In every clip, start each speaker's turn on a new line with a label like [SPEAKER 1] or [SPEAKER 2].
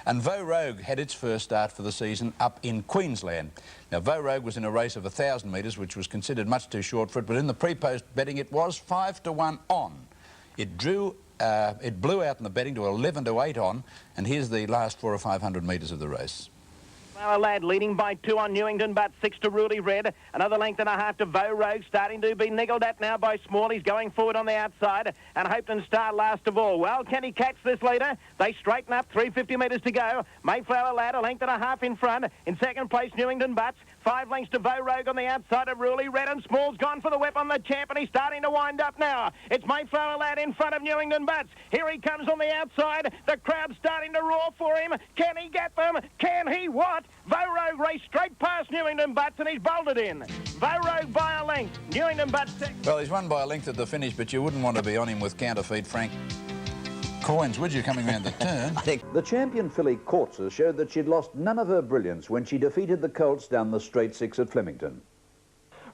[SPEAKER 1] And Vo Rogue had its first start for the season up in Queensland. Now, Vo Rogue was in a race of 1,000 metres, which was considered much too short for it, but in the pre-post betting it was 5-1 on. It blew out in the betting to 11-8 on, and here's the last 400 or 500 metres of the race.
[SPEAKER 2] Lad leading by 2 on Newington, but 6 to Rudy Red. Another length and a half to Vo Rogue, starting to be niggled at now by Small. He's going forward on the outside, and Hopeton Star last of all. Well, can he catch this leader? They straighten up, 350 metres to go. Mayflower Lad a length and a half in front. In second place, Newington Butts. 5 lengths to Vo Rogue on the outside of Rudy Red, and Small's gone for the whip on the champ, and he's starting to wind up now. It's Mayflower Lad in front of Newington Butts. Here he comes on the outside. The crowd's starting to roar for him. Can he get them? Can he what? Vo Rogue raced straight past Newington Butts, and he's bolted in. Vo Rogue by a length. Newington Butts second.
[SPEAKER 1] Well, he's won by a length at the finish, but you wouldn't want to be on him with counterfeit Frank Coins, would you, coming round the turn?
[SPEAKER 3] The champion filly Courtser showed that she'd lost none of her brilliance when she defeated the colts down the straight 6 at Flemington.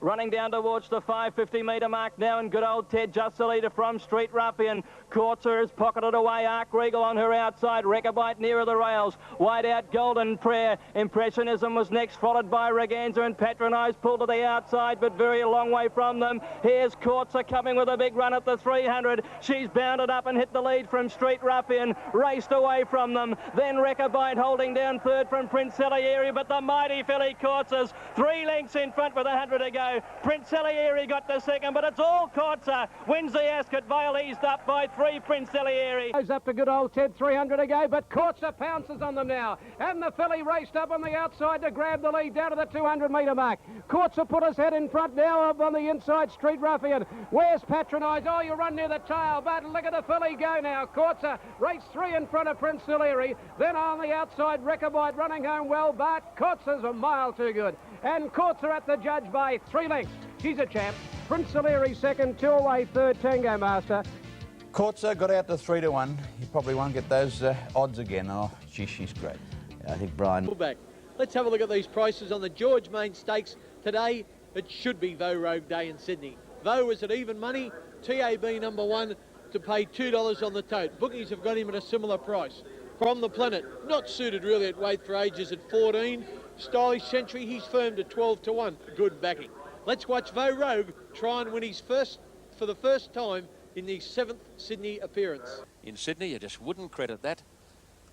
[SPEAKER 4] Running down towards the 550-metre mark now, and good old Ted just the leader from Street Ruffian. Courtser has pocketed away Arc Regal on her outside. Rechabite nearer the rails. Wide out Golden Prayer. Impressionism was next, followed by Reganza, and Patronise pulled to the outside, but very a long way from them. Here's Courtser coming with a big run at the 300. She's bounded up and hit the lead from Street Ruffian. Raced away from them. Then Rechabite holding down third from Prince Salieri, but the mighty filly Courtser's 3 lengths in front with 100 to go. Prince Salieri got the second, but it's all Courtser. Wins the Ascot Vale, eased up by 3, Prince Salieri.
[SPEAKER 5] Goes up to good old Ted, 300 to go, but Courtser pounces on them now. And the filly raced up on the outside to grab the lead down to the 200-metre mark. Courtser put his head in front now up on the inside, Street Ruffian. Where's Patronise? Oh, you run near the tail, but look at the filly go now. Courtser raced 3 in front of Prince Salieri. Then on the outside, Rechabite running home well, but Courtser's a mile too good. And Courtser at the judge by 3 lengths. She's a champ. Prince Salieri second, 2 away third, Tango Master.
[SPEAKER 1] Courtser got out to 3-1. He probably won't get those odds again. Oh, gee, she's great.
[SPEAKER 3] I think Brian...
[SPEAKER 6] Back. Let's have a look at these prices on the George Main Stakes. Today, it should be Vo Rogue Day in Sydney. Vo is at even money. TAB number 1 to pay $2 on the tote. Bookies have got him at a similar price. From the Planet, not suited really at weight for ages at 14. Stylish Century, he's firmed at 12-1. Good backing. Let's watch Vo Rogue try and win his first, for the first time, in the 7th Sydney appearance.
[SPEAKER 7] In Sydney, you just wouldn't credit that.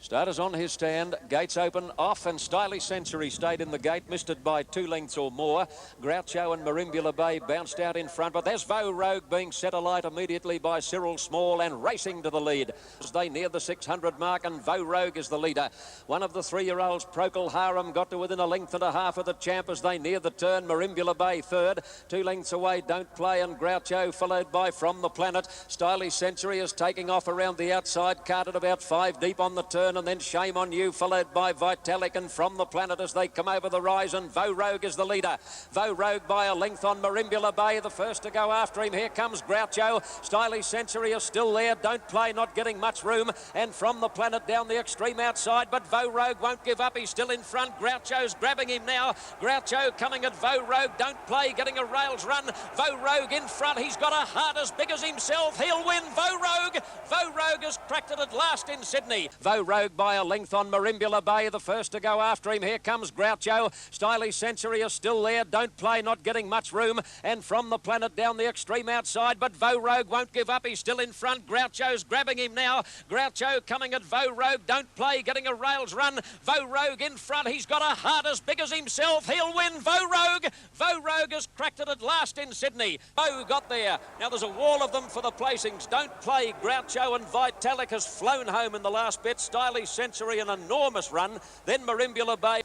[SPEAKER 7] Starters on his stand, gates open, off, and Stylish Century stayed in the gate, missed it by 2 lengths or more. Groucho and Marimbula Bay bounced out in front, but there's Vo Rogue being set alight immediately by Cyril Small and racing to the lead as they near the 600 mark, and Vo Rogue is the leader. One of the 3-year-olds, Procol Harum, got to within a length and a half of the champ as they near the turn. Marimbula Bay third, 2 lengths away, Don't Play, and Groucho followed by From the Planet. Stylish Century is taking off around the outside, carted about 5 deep on the turn, and then Shame on You followed by Vitalik and From the Planet as they come over the rise, and Vo Rogue is the leader. Vo Rogue by a length on Marimbula Bay, the first to go after him. Here comes Groucho. Stylish Century is still there. Don't Play not getting much room, and From the Planet down the extreme outside, but Vo Rogue won't give up. He's still in front. Groucho's grabbing him now. Groucho coming at Vo Rogue. Don't Play getting a rails run. Vo Rogue in front. He's got a heart as big as himself. He'll win. Vo Rogue. Vo Rogue has cracked it at last in Sydney. Vo Rogue by a length on Marimbula Bay, the first to go after him. Here comes Groucho. Stylish Century is still there. Don't Play not getting much room, and From the Planet down the extreme outside, but Vo Rogue won't give up. He's still in front. Groucho's grabbing him now. Groucho coming at Vo Rogue. Don't Play getting a rails run. Vo Rogue in front. He's got a heart as big as himself. He'll win. Vo Rogue. Vo Rogue has cracked it at last in Sydney. Vo got there. Now there's a wall of them for the placings. Don't Play, Groucho, and Vitalik has flown home in the last bit. Stylish Century an enormous run, then Marimbula Bay.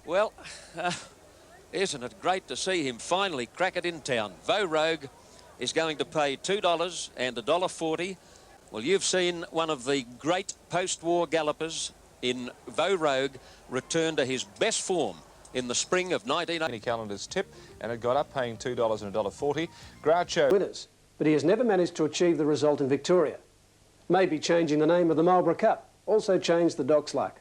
[SPEAKER 7] Well, isn't it great to see him finally crack it in town? Vo Rogue is going to pay $2 and $1.40. Well, you've seen one of the great post-war gallopers in Vo Rogue return to his best form in the spring of 1980.
[SPEAKER 8] Calendar's tip, and it got up paying $2 and $1.40. Groucho
[SPEAKER 5] Winners, but he has never managed to achieve the result in Victoria. Maybe changing the name of the Marlborough Cup. Also changed the Doc's luck.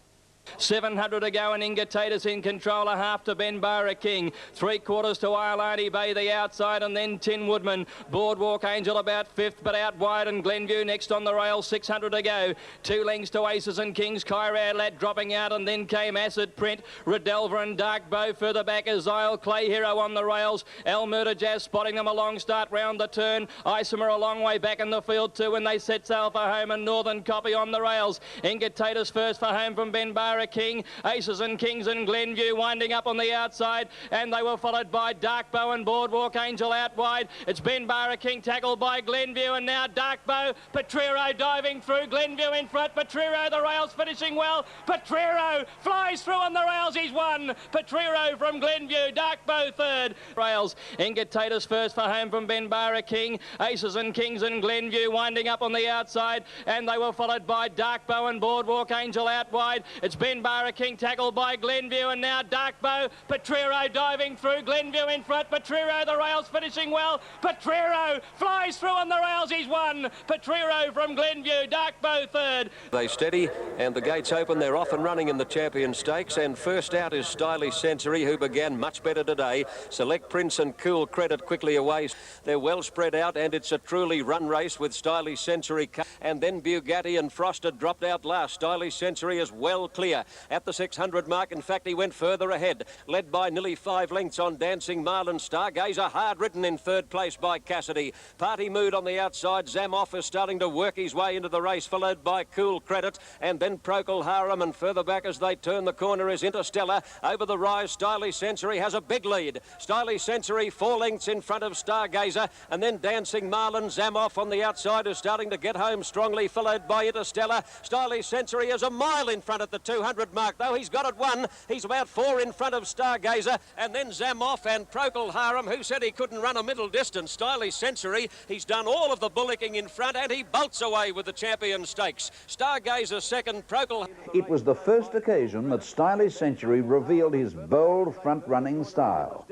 [SPEAKER 4] 700 to go, and Ingatatus in control, a half to Benbara King. 3/4 to Iolani Bay, the outside, and then Tin Woodman. Boardwalk Angel about 5th, but out wide, and Glenview next on the rail. 600 to go. 2 lengths to Aces and Kings. Kyra Lad dropping out, and then came Acid Print. Redelva and Dark Bow further back as Zyle. Clay Hero on the rails. Almurda Jazz spotting them a long start round the turn. Isomer a long way back in the field too when they set sail for home, and Northern Copy on the rails. Ingatatus first for home from Benbara King. Aces and Kings and Glenview winding up on the outside, and they were followed by Dark Bow and Boardwalk Angel out wide. It's Benbara King tackled by Glenview, and now Dark Bow. Petrero diving through, Glenview in front. Petrero, the rails finishing well. Petrero flies through on the rails, he's won. Petrero from Glenview, Dark Bow third. Rails, Ingatatus first for home from Benbara King. Aces and Kings and Glenview winding up on the outside, and they were followed by Dark Bow and Boardwalk Angel out wide. It's Benbara King tackled by Glenview, and now Dark Bow. Petrero diving through, Glenview in front. Petrero, the rails finishing well. Petrero flies through on the rails, he's won. Petrero from Glenview, Dark Bow third.
[SPEAKER 7] They steady, and the gates open. They're off and running in the Champion Stakes, and first out is Stylish Sensory, who began much better today. Select Prince and Cool Credit quickly away. They're well spread out, and it's a truly run race with Stylish Sensory, and then Bugatti and Frosted dropped out last. Stylish Sensory is well clear at the 600 mark. In fact, he went further ahead, led by nearly 5 lengths on Dancing Marlin. Stargazer hard ridden in 3rd place by Cassidy. Party Mood on the outside. Zamoff is starting to work his way into the race, followed by Cool Credit, and then Procol Harum, and further back as they turn the corner is Interstellar. Over the rise, Stylish Sensory has a big lead. Stylish Sensory 4 lengths in front of Stargazer, and then Dancing Marlin. Zamoff on the outside is starting to get home strongly, followed by Interstellar. Stylish Sensory is a mile in front at the 200 mark, though he's got it won. He's about 4 in front of Stargazer, and then Zamoff and Procol Harum, who said he couldn't run a middle distance. Stylish Sensory, he's done all of the bullocking in front, and he bolts away with the Champion Stakes. Stargazer second, Procol.
[SPEAKER 3] It was the first occasion that Stylish Sensory revealed his bold front-running style.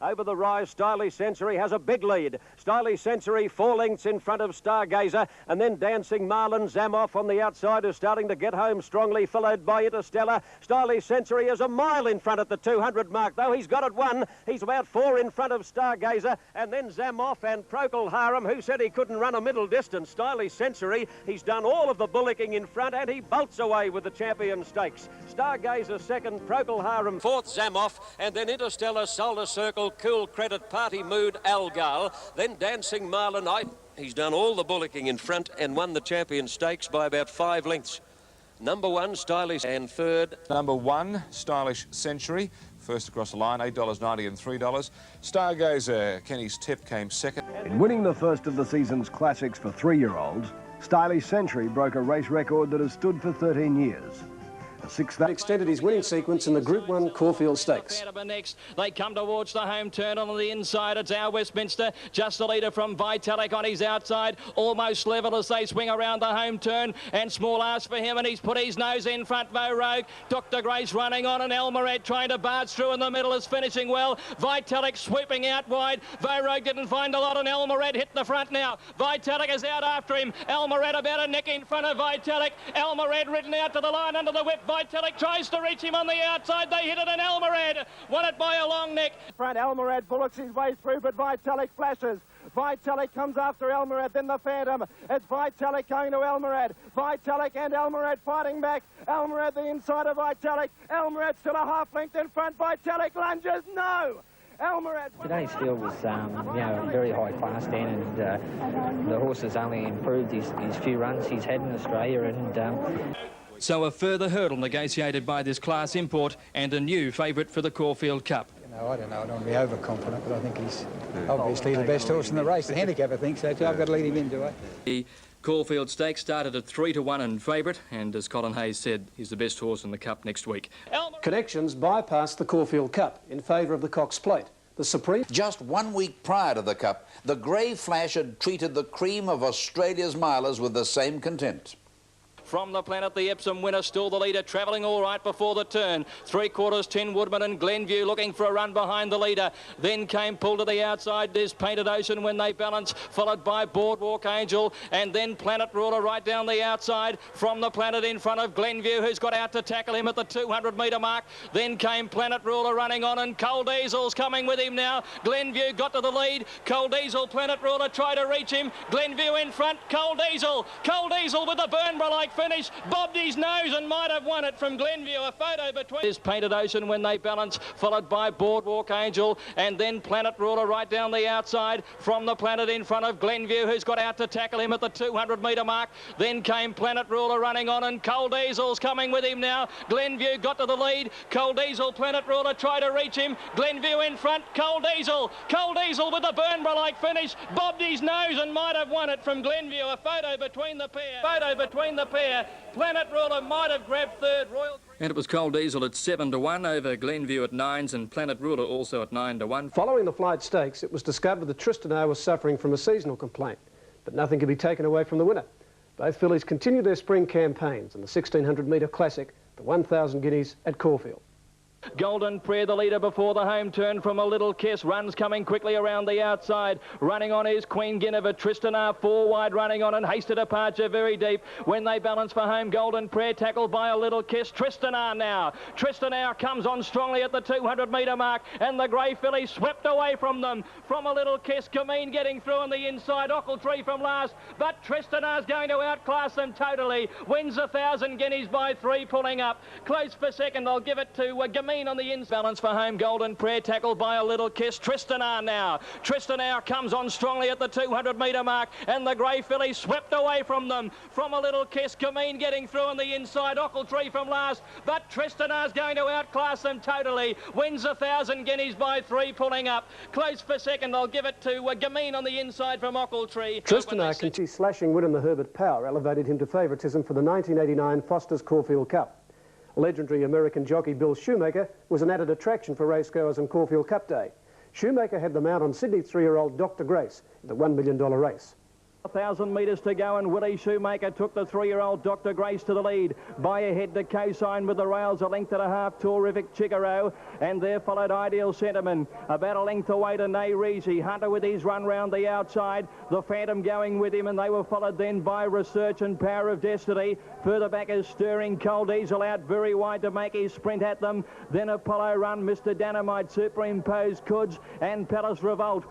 [SPEAKER 7] Over the rise, Stylish Sensory has a big lead. Stylish Sensory 4 lengths in front of Stargazer, and then Dancing Marlin. Zamoff on the outside is starting to get home strongly, followed by Interstellar. Stylish Sensory is a mile in front at the 200 mark, though he's got it won. He's about 4 in front of Stargazer, and then Zamoff and Procol Harum, who said he couldn't run a middle distance. Stylish Sensory, he's done all of the bullocking in front, and he bolts away with the Champion Stakes. Stargazer second, Procol Harum fourth, Zamoff, and then Interstellar, Solder Circle, Cool Credit, Party Mood, Algal, then Dancing Marlin. He's done all the bullocking in front and won the Champion Stakes by about 5 lengths. Number 1, Stylish, and third.
[SPEAKER 8] Number 1, Stylish Sensory. First across the line, $8.90 and $3. Stargazer, Kenny's Tip, came second.
[SPEAKER 9] In winning the first of the season's classics for 3-year-olds, Stylish Sensory broke a race record that has stood for 13 years.
[SPEAKER 10] Extended his winning sequence in the Group 1 Caulfield Stakes.
[SPEAKER 4] Next, they come towards the home turn on the inside. It's our Westminster, just the leader from Vitalik on his outside, almost level as they swing around the home turn, and small ask for him, and he's put his nose in front. Vo Rogue, Dr. Grace running on, and Elmoret trying to barge through in the middle is finishing well. Vitalik sweeping out wide. Vo Rogue didn't find a lot, and Elmoret hit the front now. Vitalik is out after him. Elmoret about a neck in front of Vitalik. Elmoret ridden out to the line under the whip. Vitalik tries to reach him on the outside. They hit it, and Elmoret won it by a long neck.
[SPEAKER 5] Front, Elmoret bullocks his way through, but Vitalik flashes. Vitalik comes after Elmoret, then the Phantom. It's Vitalik going to Elmoret. Vitalik and Elmoret fighting back. Elmoret the inside of Vitalik. Elmoret still a half length in front. Vitalik lunges. No! Elmoret.
[SPEAKER 11] Today's field was, very high class, Dan, and the horse has only improved his few runs he's had in Australia, and
[SPEAKER 4] So a further hurdle negotiated by this class import and a new favourite for the Caulfield Cup.
[SPEAKER 12] I don't know, I don't want to be overconfident, but I think he's obviously the best horse in the race. The handicap, I think, so too. I've got to lead him in, do I?
[SPEAKER 4] The Caulfield Stakes started at 3-1 and favourite, and as Colin Hayes said, he's the best horse in the Cup next week.
[SPEAKER 10] Connections bypassed the Caulfield Cup in favour of the Cox Plate. The Supreme...
[SPEAKER 3] Just 1 week prior to the Cup, the Grey Flash had treated the cream of Australia's milers with the same contempt.
[SPEAKER 4] From the Planet, the Epsom winner, still the leader, travelling all right before the turn. 3/4 10 Woodman and Glenview looking for a run behind the leader. Then came Pull to the outside. There's Painted Ocean when they balance, followed by Boardwalk Angel, and then Planet Ruler right down the outside. From the Planet in front of Glenview, who's got out to tackle him at the 200-metre mark. Then came Planet Ruler running on, and Coal Diesel's coming with him now. Glenview got to the lead. Coal Diesel, Planet Ruler try to reach him. Glenview in front. Coal Diesel with the Burnborough-like finish, bobbed his nose and might have won it from Glenview. A photo between this Painted Ocean when they balance, followed by Boardwalk Angel, and then Planet Ruler right down the outside. From the Planet in front of Glenview, who's got out to tackle him at the 200-metre mark. Then came Planet Ruler running on, and Coal Diesel's coming with him now. Glenview got to the lead. Coal Diesel, Planet Ruler try to reach him. Glenview in front. Coal Diesel with the Burnborough-like finish, bobbed his nose and might have won it from Glenview. A photo between the pair. Planet Ruler might have grabbed third. And it was Coal Diesel at 7-1 over Glenview at 9s, and Planet Ruler also at 9-1.
[SPEAKER 10] Following the Flight Stakes, it was discovered that Tristan was suffering from a seasonal complaint, but nothing could be taken away from the winner. Both fillies continue their spring campaigns in the 1600-metre Classic, the 1,000 guineas at Caulfield.
[SPEAKER 4] Golden Prayer, the leader before the home turn from A Little Kiss. Runs coming quickly around the outside. Running on is Queen Guinevere. Tristan 4 wide running on, and Hasted Departure very deep. When they balance for home, Golden Prayer tackled by A Little Kiss. Tristan now comes on strongly at the 200-metre mark, and the grey filly swept away from them. From A Little Kiss, Cameen getting through on the inside. Ochiltree from last, but Tristan is going to outclass them totally. Wins 1,000 guineas by 3, pulling up. Close for second, I'll give it to Gameen on the ins. Balance for home, Golden Prayer tackled by A Little Kiss. Tristan now comes on strongly at the 200-metre mark, and the grey filly swept away from them. From A Little Kiss, Cameen getting through on the inside. Ochiltree from last, but Tristan is going to outclass them totally. Wins 1,000 guineas by 3, pulling up. Close for second, I'll give it to Gameen on the inside from Ochiltree.
[SPEAKER 10] Tristan continues slashing win in the Herbert Power elevated him to favouritism for the 1989 Foster's Caulfield Cup. Legendary American jockey Bill Shoemaker was an added attraction for racegoers on Caulfield Cup Day. Shoemaker had the mount on Sydney 3-year-old Dr. Grace in the $1 million race.
[SPEAKER 4] 1,000 metres to go, and Willie Shoemaker took the 3-year-old Dr. Grace to the lead. By ahead to Co-Sign with the rails, a length and a half, Terrific Chicaro, and there followed Ideal Sentiment. About a length away to Nay Reezy. Hunter with his run round the outside, the Phantom going with him, and they were followed then by Research and Power of Destiny. Further back is Stirring Coal Diesel out very wide to make his sprint at them. Then Apollo Run, Mr. Dynamite, Superimposed Cuds, and Palace Revolt.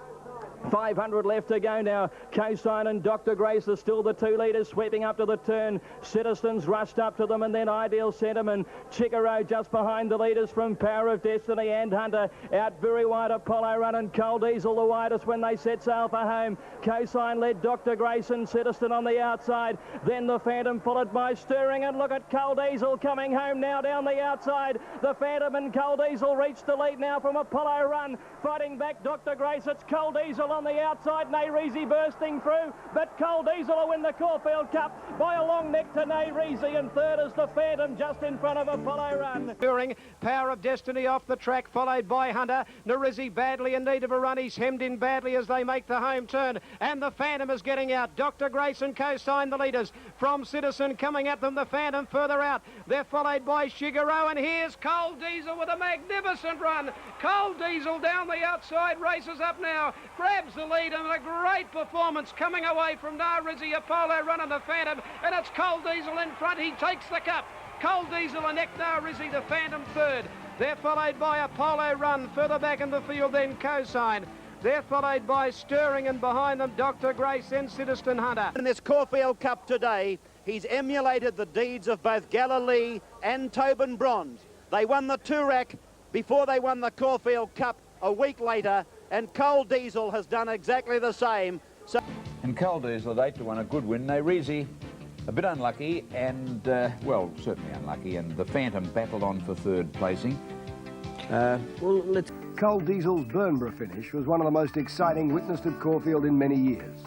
[SPEAKER 4] 500 left to go now. Co-Sign and Dr. Grace are still the 2 leaders, sweeping up to the turn. Citizens rushed up to them, and then Ideal Sentiment. Chicaro just behind the leaders from Power of Destiny and Hunter. Out very wide, Apollo Run and Coal Diesel the widest when they set sail for home. Co-Sign led Dr. Grace and Citizen on the outside. Then the Phantom followed by Stirring, and look at Coal Diesel coming home now down the outside. The Phantom and Coal Diesel reach the lead now from Apollo Run. Fighting back Dr. Grace, it's Coal Diesel on the outside. Nay Reezy bursting through, but Coal Diesel will win the Caulfield Cup by a long neck to Nay Reezy, and third is the Phantom just in front of Apollo Run.
[SPEAKER 5] During Power of Destiny off the track, followed by Hunter. Narizzi badly in need of a run. He's hemmed in badly as they make the home turn, and the Phantom is getting out. Dr. Grace and Co-Sign the leaders. From Citizen coming at them, the Phantom further out. They're followed by Chicaro, and here's Coal Diesel with a magnificent run. Coal Diesel down the outside, races up now, grabs the lead, and a great performance coming away from Narizzi, Apollo Run and the Phantom, and it's Coal Diesel in front. He takes the cup. Coal Diesel and Narizzi, the Phantom third. They're followed by Apollo Run. Further back in the field then Co-Sign. They're followed by Stirring, and behind them Dr. Grace and Citizen Hunter.
[SPEAKER 13] In this Caulfield Cup today, he's emulated the deeds of both Galilee and Tobin Bronze. They won the Toorak before they won the Caulfield Cup a week later, and Coal Diesel has done exactly the same.
[SPEAKER 3] And Coal Diesel at 8-1, a good win. Nay Reezy a bit unlucky, and well, certainly unlucky, and the Phantom battled on for third placing.
[SPEAKER 9] Coal Diesel's Burnborough finish was one of the most exciting witnessed at Caulfield in many years.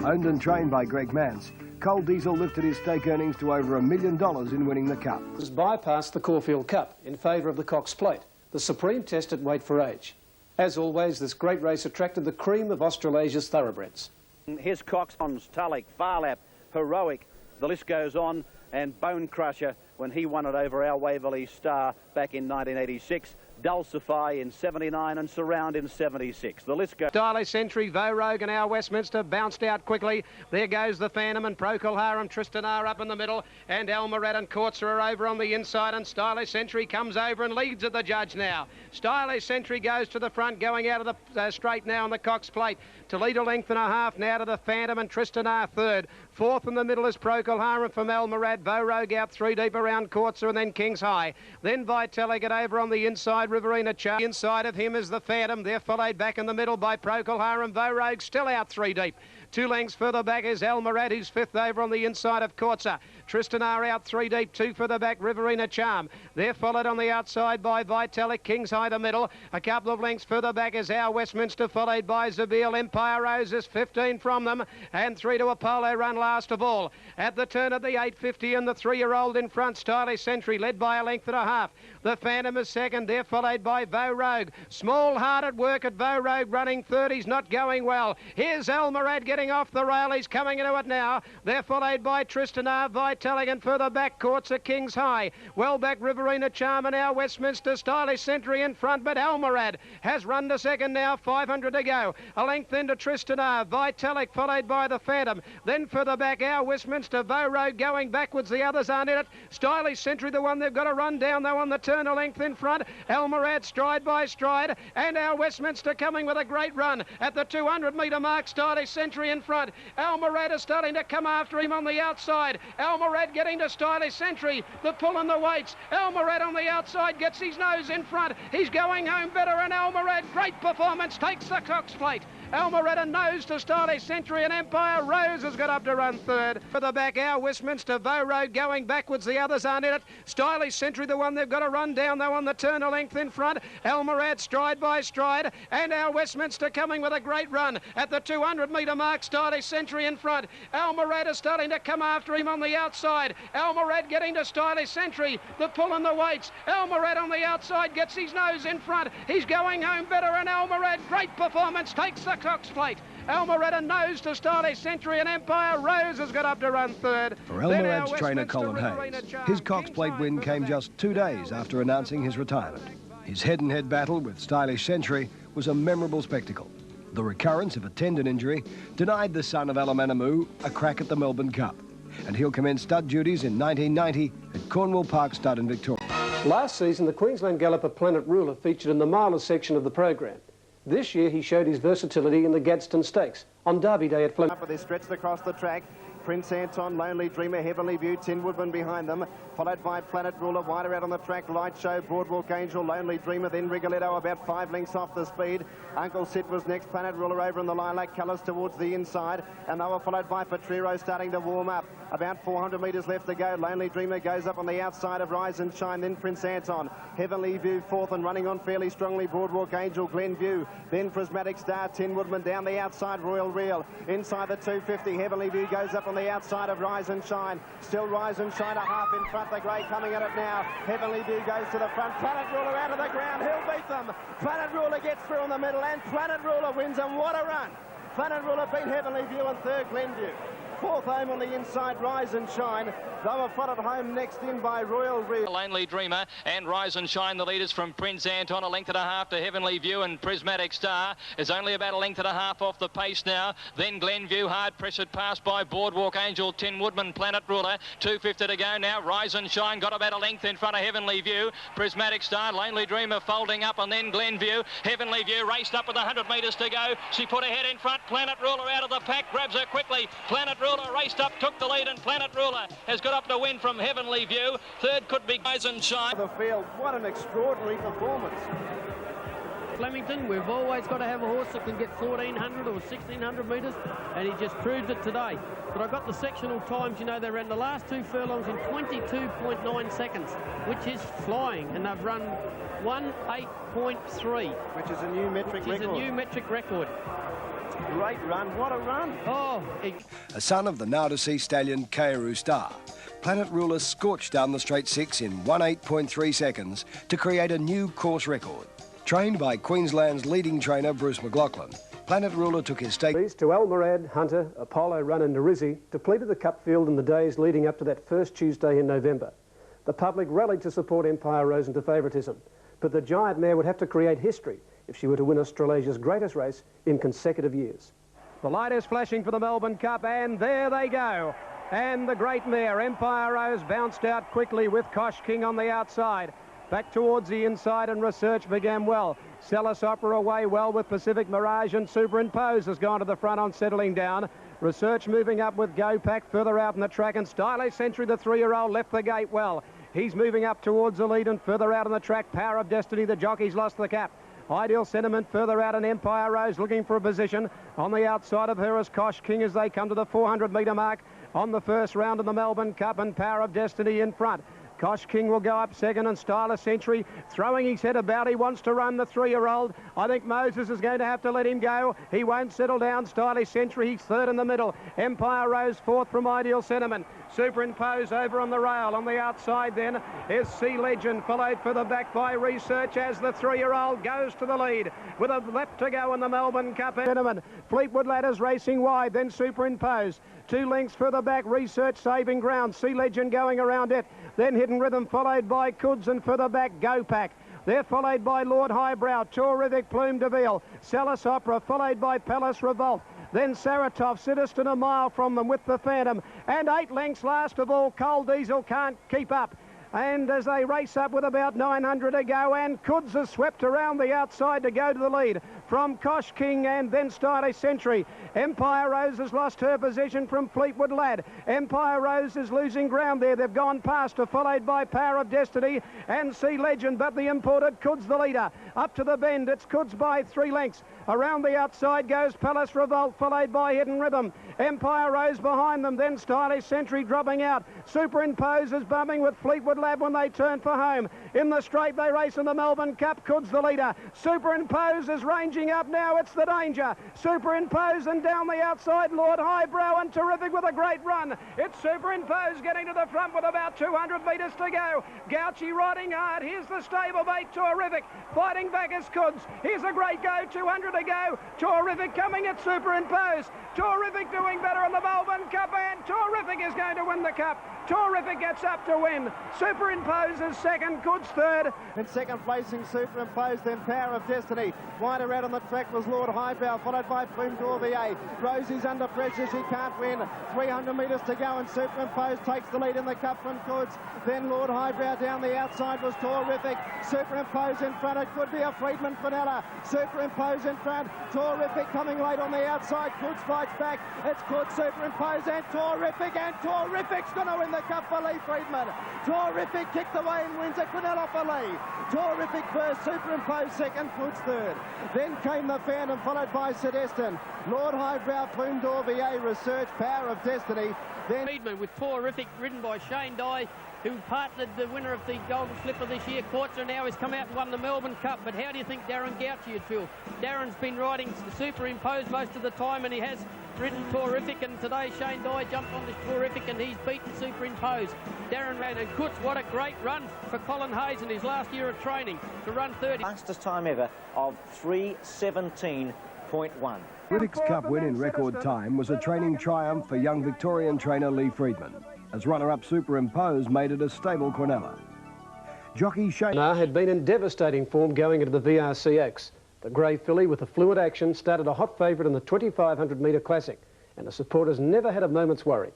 [SPEAKER 9] Owned and trained by Greg Mance, Coal Diesel lifted his stake earnings to over $1 million in winning the Cup.
[SPEAKER 10] Has bypassed the Caulfield Cup in favour of the Cox Plate, the supreme test at weight for age. As always, this great race attracted the cream of Australasia's thoroughbreds.
[SPEAKER 13] Here's Cox, Tulloch, Farlap, Heroic, the list goes on. and Bone Crusher when he won it over our Waverley Star back in 1986. Dulcify in 79 and Surround in 76. The list goes.
[SPEAKER 5] Stylish Century, Vogue and our Westminster bounced out quickly. There goes the Phantom and Procol Harum. Tristan are up in the middle, and Almarat and Courtsa are over on the inside, and Stylish Century comes over and leads at the judge now. Stylish Century goes to the front, going out of the straight now on the Cox Plate to lead a length and a half now to the Phantom, and Tristan are third. Fourth in the middle is Procol Harum from Almarat. Vogue out 3 deep around Courtsa, and then King's High. Then Vitalik get over on the inside. Riverina Char. Inside of him is the Phantom. They're followed back in the middle by Procol Harum. Vogue still out 3 deep. 2 lengths further back is Almarat, who's fifth over on the inside of Courtsa. Tristan are out 3 deep, 2 further back, Riverina Charm. They're followed on the outside by Vitalik, King's High the middle. A couple of lengths further back is our Westminster, followed by Zabeel. Empire Rose is 15 from them, and 3 to Apollo Run last of all. At the turn of the 850 and the 3-year-old in front, Stylish Century, led by a length and a half. The Phantom is second, they're followed by Vogue. Small hearted work at Vogue, running third. He's not going well. Here's Almarat getting off the rail. He's coming into it now. They're followed by Tristan R, Vitalik, and further back Courtsa, King's High. Well back Riverina Charm and our Westminster. Stylish Century in front, but Almarat has run to second now, 500 to go. A length into Tristan R, Vitalik followed by the Phantom. Then further back our Westminster, Vogue going backwards. The others aren't in it. Stylish Century, the one they've got to run down though on the turn, a length in front. Almarat stride by stride, and our Westminster coming with a great run at the 200-metre mark. Stylish Century in front. Almarat is starting to come after him on the outside. Almarat getting to Stylish Century. The pull and the weights. Almarat on the outside gets his nose in front. He's going home better, and Almarat, great performance, takes the Cox Plate. Almarat a nose to Stylish Century, and Empire Rose has got up to run third. For the back, our Westminster, Vogue going backwards. The others aren't in it. Stylish Century, the one they've got to run down though on the turn, a length in front. Almarat stride by stride, and our Westminster coming with a great run at the 200-metre mark. Stylish Century in front. Almarat is starting to come after him on the outside. Almarat getting to Stylish Century. The pull and the weights. Almarat on the outside gets his nose in front. He's going home better, and Almarat, great performance, takes the Cox Plate. Almarat a nose to Stylish Century, and Empire Rose has got up to run third.
[SPEAKER 9] For Almarat's trainer Colin Hayes, his Cox Plate win came just 2 days after announcing his retirement. His head-and-head battle with Stylish Century was a memorable spectacle. The recurrence of a tendon injury denied the son of Alamanamu a crack at the Melbourne Cup, and he'll commence stud duties in 1990 at Cornwall Park Stud in Victoria.
[SPEAKER 10] Last season, the Queensland Galloper Planet Ruler featured in the milers section of the program. This year, he showed his versatility in the Gadsden Stakes on Derby Day at Flemington.
[SPEAKER 13] They're stretched across the track. Prince Anton, Lonely Dreamer, Heavenly View, Tin Woodman behind them, followed by Planet Ruler, wider out on the track, Light Show, Boardwalk Angel, Lonely Dreamer, then Rigoletto about 5 lengths off the speed. Uncle Sid was next, Planet Ruler over in the lilac colours towards the inside, and they were followed by Petrero starting to warm up. About 400 metres left to go. Lonely Dreamer goes up on the outside of Rise and Shine, then Prince Anton. Heavenly View fourth and running on fairly strongly, Boardwalk Angel, Glenview, then Prismatic Star, Tin Woodman down the outside, Royal Reel. Inside the 250, Heavenly View goes up on the outside of Rise and Shine. Still Rise and Shine a half in front. The grey coming at it now. Heavenly View goes to the front. Planet Ruler out of the ground. He'll beat them. Planet Ruler gets through in the middle, and Planet Ruler wins, and what a run. Planet Ruler beat Heavenly View, and third Glenview. Fourth home on the inside, Rise and Shine. They were followed home next in by Royal Reel.
[SPEAKER 4] Lonely Dreamer and Rise and Shine, the leaders from Prince Anton, a length and a half to Heavenly View, and Prismatic Star is only about a length and a half off the pace now. Then Glenview, hard pressured past by Boardwalk Angel, Tin Woodman, Planet Ruler, 250 to go now. Rise and Shine got about a length in front of Heavenly View. Prismatic Star, Lonely Dreamer folding up, and then Glenview. Heavenly View raced up with 100 metres to go. She put her head in front. Planet Ruler out of the pack, grabs her quickly. Planet Ruler raced up, took the lead, and Planet Ruler has got up to win from Heavenly View. Third could be Rise and Shine.
[SPEAKER 13] The field, what an extraordinary performance.
[SPEAKER 14] Flemington, we've always got to have a horse that can get 1,400 or 1,600 metres, and he just proved it today. But I got the sectional times, you know, they ran the last 2 furlongs in 22.9 seconds, which is flying, and they've run 1:8.3.
[SPEAKER 13] Which is a new metric record.
[SPEAKER 14] Which is a new metric record.
[SPEAKER 13] Great run, what a run.
[SPEAKER 14] Oh,
[SPEAKER 9] A son of the now-deceased stallion Kaoru Star, Planet Ruler scorched down the straight 6 in 1:8.3 seconds to create a new course record. Trained by Queensland's leading trainer Bruce McLaughlin, Planet Ruler took his stake.
[SPEAKER 10] To Almorad, Hunter, Apollo Run and Narizzi depleted the Cup field in the days leading up to that first Tuesday in November. The public rallied to support Empire Rose into favouritism, but the giant mare would have to create history if she were to win Australasia's greatest race in consecutive years.
[SPEAKER 5] The light is flashing for the Melbourne Cup, and there they go. And the great mare, Empire Rose, bounced out quickly with Kosh King on the outside. Back towards the inside, and Research began well. Celis Opera away well with Pacific Mirage, and Superimpose has gone to the front on settling down. Research moving up with Go Pack further out in the track, and Stylish Century, the 3-year-old, left the gate well. He's moving up towards the lead, and further out on the track, Power of Destiny, the jockey's lost the cap. Ideal Sentiment further out, and Empire Rose looking for a position. On the outside of her is Kosh King as they come to the 400-metre mark on the first round of the Melbourne Cup, and Power of Destiny in front. Kosh King will go up second, and Stylish Century throwing his head about. He wants to run the 3-year-old. I think Moses is going to have to let him go. He won't settle down. Stylish Century, he's third in the middle. Empire Rose fourth from Ideal Sentiment. Superimpose over on the rail. On the outside then is Sea Legend, followed further back by Research as the 3-year-old goes to the lead with a lap to go in the Melbourne Cup. Fleetwood Ladders racing wide, then Superimpose. 2 lengths further back, Research saving ground. Sea Legend going around it. Then Hidden Rhythm followed by Kuds, and further back Go Pack. They're followed by Lord Highbrow, Terrific, Plume de Ville, Celis Opera, followed by Palace Revolt. Then Saratov, Citizen a mile from them with the Phantom. And 8 lengths last of all, Coal Diesel can't keep up. And as they race up with about 900 to go, and Kuds has swept around the outside to go to the lead from Kosh King and then Stylish Century. Empire Rose has lost her position from Fleetwood Lad. Empire Rose is losing ground there. They've gone past her, followed by Power of Destiny and Sea Legend, but the imported Kuds the leader. Up to the bend, it's Kuds by 3 lengths. Around the outside goes Palace Revolt, followed by Hidden Rhythm. Empire Rose behind them, then Stylish Century dropping out. Superimpose is bumping with Fleetwood Lab when they turn for home. In the straight they race in the Melbourne Cup. Kuds the leader. Superimpose is ranging up now. It's the danger. Superimpose, and down the outside Lord Highbrow, and Terrific with a great run. It's Superimpose getting to the front with about 200 metres to go. Gouchy riding hard. Here's the stablemate Terrific. Fighting back is Kuds. Here's a great go. 200 to go. Terrific coming at Superimpose. Terrific doing better in the Melbourne Cup, and Terrific is going to win the Cup. Terrific gets up to win. Superimpose is second, Kuds third.
[SPEAKER 13] In second placing Superimpose, then Power of Destiny. Wider out on the track was Lord Highbrow, followed by Plume d'Orvier. Rosie's under pressure, she can't win. 300 metres to go, and Superimpose takes the lead in the Cup from Kuds. Then Lord Highbrow down the outside was Terrific. Superimpose in front, it could be a Friedman Finella. Superimpose in front, Terrific coming late on the outside. Kuds fights back, it's Kuds, Superimpose and Terrific's going to win the Cup for Lee Friedman. Terrific kicked away and wins it. Quinella for Lee. Terrific first, Superimpose second, Kuds third. Then came the Phantom, followed by Sedestin. Lord Highbrow, Plume d'Orvier, Research, Power of Destiny. Then
[SPEAKER 14] Friedman with Terrific, ridden by Shane Dye, who partnered the winner of the Golden Slipper this year. Courtser now has come out and won the Melbourne Cup, but how do you think Darren Gouchy would feel? Darren's been riding Superimpose most of the time, and he has ridden Terrific, and today Shane Dye jumped on this Terrific and he's beaten Superimpose. Darren ran, and Kuds, what a great run for Colin Hayes in his last year of training to run 30.
[SPEAKER 15] Fastest time ever of 3:17.1.
[SPEAKER 9] Riddick's Cup win in record time was a training triumph for young Victorian trainer Lee Friedman, as runner-up Superimpose made it a stable Quinella. Jockey Shane
[SPEAKER 10] had been in devastating form going into the VRCX. The grey filly with the fluid action started a hot favourite in the 2,500 metre classic, and the supporters never had a moment's worry.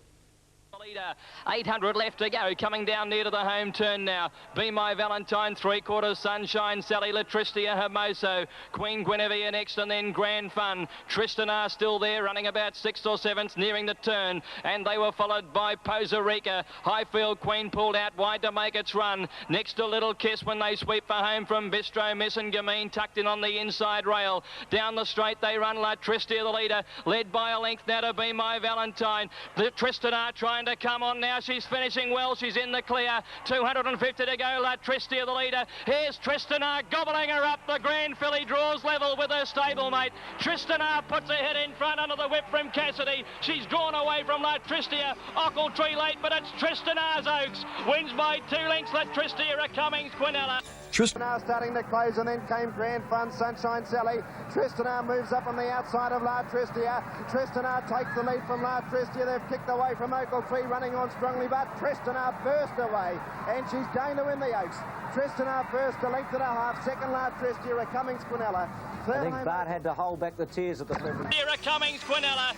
[SPEAKER 4] 800 left to go, coming down near to the home turn now. Be My Valentine, 3/4 Sunshine, Sally Latristia, Hermoso, Queen Guinevere next, and then Grand Fun. Tristan are still there, running about 6th or 7th, nearing the turn, and they were followed by Poserica. Highfield Queen pulled out wide to make its run. Next to Little Kiss when they sweep for home from Bistro Miss, and Gamine tucked in on the inside rail. Down the straight they run, Latristia the leader, led by a length now to Be My Valentine. The Tristan are trying to come on now. She's finishing well. She's in the clear. 250 to go. Latristia the leader. Here's Tristanar gobbling her up. The Grand Filly draws level with her stablemate. Tristanar puts her head in front under the whip from Cassidy. She's drawn away from Latristia. Ochiltree late, but it's Tristanar's Oaks. Wins by 2 lengths. Latristia a Cummings Quinella.
[SPEAKER 9] Tristan
[SPEAKER 16] now starting to close, and then came Grand Fun, Sunshine Sally. Tristanar moves up on the outside of La Tristia. Tristanar takes the lead from La Tristia. They've kicked away from Oakletree, running on strongly, but Tristanar burst away, and she's going to win the Oaks. Tristanar first, a length and a half. Second, La Tristia, a Cummings Quinella.
[SPEAKER 15] I think Bart had to hold back the tears at the February.
[SPEAKER 4] Here a Cummings Quinella.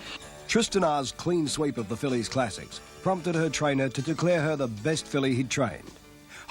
[SPEAKER 9] Tristanar's clean sweep of the fillies classics prompted her trainer to declare her the best filly he'd trained.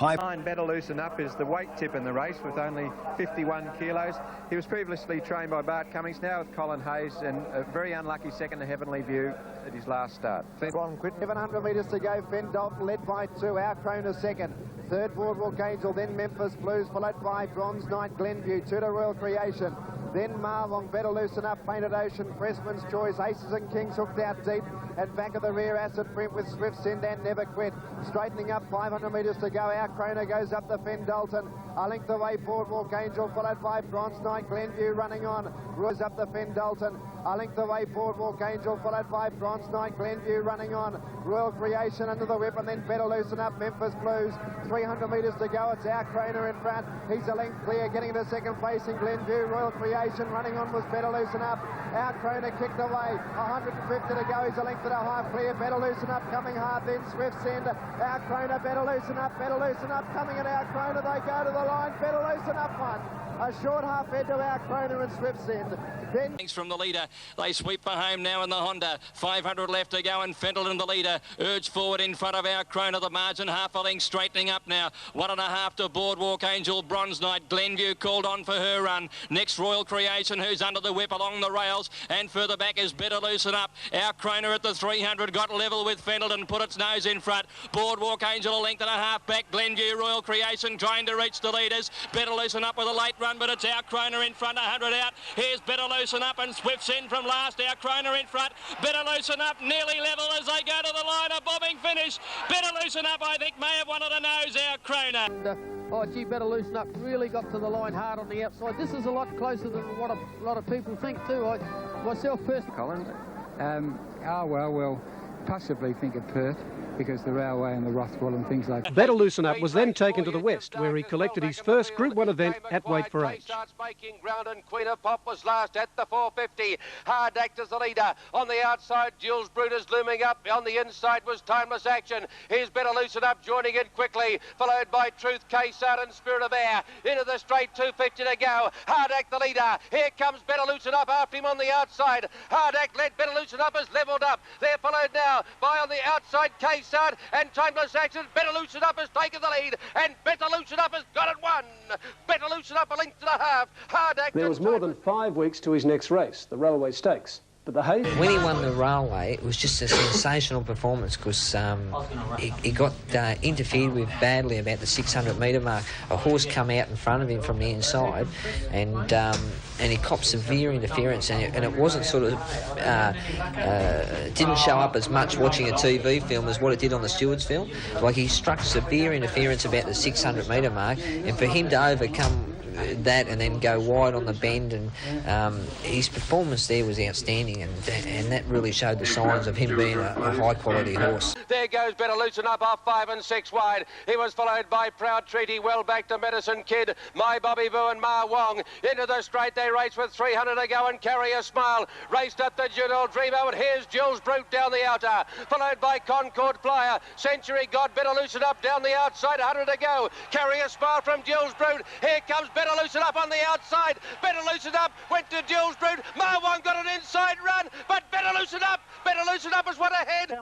[SPEAKER 17] Nine Better Loosen Up is the weight tip in the race with only 51 kilos. He was previously trained by Bart Cummings, now with Colin Hayes, and a very unlucky second to Heavenly View at his last start.
[SPEAKER 16] 700 metres to go. Fenn Dalton led by 2. Our Crone is second. Third, Boardwalk Angel. Then Memphis Blues, followed by Bronze Knight, Glenview. 2 to Royal Creation. Then Marlong, Better Loosen Up, Painted Ocean, Pressman's Choice, Aces and Kings hooked out deep. And back of the rear, Acid Print with Swift Send and Never Quit. Straightening up, 500 metres to go. Our Crone goes up to Fenn Dalton. A length away, Boardwalk Angel, followed by Bronze Knight, Glenview running on. Roy's up to Fenn Dalton. A length away, Boardwalk Angel, followed by Bronze Knight, Glenview running on. Royal Creation under the whip, and then Better Loosen Up, Memphis Blues. 300 metres to go. It's Our Crone in front. He's a length clear, getting to second place in Glenview. Royal Creation running on was Better Loosen Up. Our Crone kicked away. 150 to go. He's a length and a half clear. Better Loosen Up coming hard. Then Swift Send. Our Crone, Better Loosen Up. Better Loosen Up coming at Our Crone. They go to the line. Better Loosen Up one. A short half head to Our Crone and Swift Send. Then
[SPEAKER 4] from the leader, they sweep for home now in the Honda. 500 left to go, and Fendleton the leader. Urged forward in front of Our Crone at the margin. Half a length straightening up now. 1.5 to Boardwalk Angel. Bronze Knight, Glenview called on for her run. Next, Royal Creation, who's under the whip along the rails, and further back is Better Loosen Up. Our Crone at the 300 got level with Fendleton, put its nose in front. Boardwalk Angel a length and a half back. Glenview, Royal Creation trying to reach the leaders. Better Loosen Up with a late run, but it's Our Crone in front, 100 out. Here's Better Loosen Up, and Swift's in from last. Our Crone in front. Better Loosen Up nearly level as they go to the line. A bobbing finish. Better Loosen Up, I think, may have wanted a nose. Our Crone.
[SPEAKER 14] Oh, gee, Better Loosen Up really got to the line hard on the outside. This is a lot closer than what a lot of people think too. I myself personally.
[SPEAKER 12] Colin, we'll possibly think of Perth, because the railway and the Rothwell and things like that.
[SPEAKER 10] Better Loosen Up was then taken to the West, where he collected his first Group 1 event at Weight for Age.
[SPEAKER 18] Starts making ground, and Queen of Pop was last at the 450. Hard Act is the leader. On the outside, Jules Brutus looming up. On the inside was Timeless Action. Here's Better Loosen Up joining in quickly, followed by Truth, K-Sard and Spirit of Air. Into the straight, 250 to go. Hard Act the leader. Here comes Better Loosen Up after him on the outside. Hard Act led. Better Loosen Up has levelled up. They're followed now by on the outside K-Sard and Timeless Action. Better Loosen Up has taken the lead, and Better Loosen Up has got it won. Better Loosen Up a length and a half. Hard Act.
[SPEAKER 10] There was more than 5 weeks to his next race, the Railway Stakes. But the Hayes...
[SPEAKER 11] When he won the Railway, it was just a sensational performance, because he got interfered with badly about the 600 metre mark. A horse come out in front of him from the inside, and he copped severe interference, and it wasn't sort of didn't show up as much watching a TV film as what it did on the Stewards film. Like, he struck severe interference about the 600 metre mark, and for him to overcome that and then go wide on the bend, and his performance there was outstanding, and that really showed the signs of him being a high quality horse.
[SPEAKER 18] There goes Better Loosen Up off 5 and 6 wide. He was followed by Proud Treaty, well back to Medicine Kid, My Bobby Boo and Ma Wong. Into the straight they race with 300 to go, and Carry a Smile raced up the Juno Dreamo, and here's Jules Brute down the outer, followed by Concord Flyer. Century God, Better Loosen Up down the outside, 100 to go. Carry a Smile from Jules Brute. Here comes Better Loosen Up on the outside. Better Loosen Up went to Jules Brute. Ma Wong got an inside run, but Better Loosen Up is one ahead.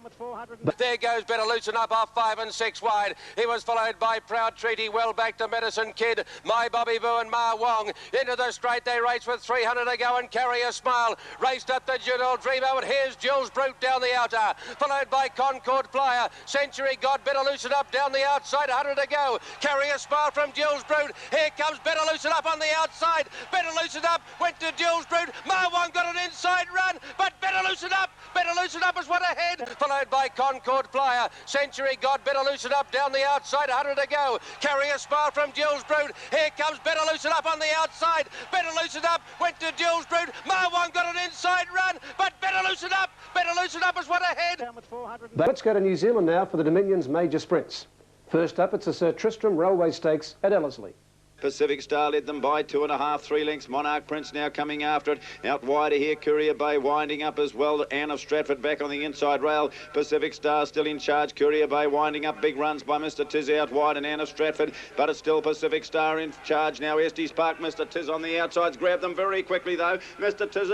[SPEAKER 18] There goes Better Loosen Up off 5 and 6 wide. He was followed by Proud Treaty, well back to Medicine Kid, My Bobby Boo and Ma Wong. Into the straight they race with 300 to go, and Carry a Smile raced up the Juno Dreamo, and here's Jules Brute down the outer, followed by Concord Flyer. Century God, Better Loosen Up down the outside, 100 to go. Carry a Smile from Jules Brute. Here comes Better Loosen Up on the outside. Better Loosen Up went to Jules Brute. Ma Wong got an inside run, but Better Loosen Up is one ahead, followed by Concord Flyer. Century God, Better Loosen Up down the outside, 100 to go. Carry a Smile from Jules Brute. Here comes Better Loosen Up on the outside. Better Loosen Up went to Jules Brute. Ma Wong got an inside run, but Better Loosen Up is one ahead.
[SPEAKER 10] But let's go to New Zealand now for the Dominion's major sprints. First up, it's the Sir Tristram Railway Stakes at Ellerslie.
[SPEAKER 19] Pacific Star led them by 2.5, 3 lengths. Monarch Prince now coming after it. Out wider here, Courier Bay winding up as well. Anne of Stratford back on the inside rail. Pacific Star still in charge. Courier Bay winding up. Big runs by Mr. Tiz out wide and Anne of Stratford, but it's still Pacific Star in charge now. Estes Park, Mr. Tiz on the outsides. Grab them very quickly though. Mr. Tiz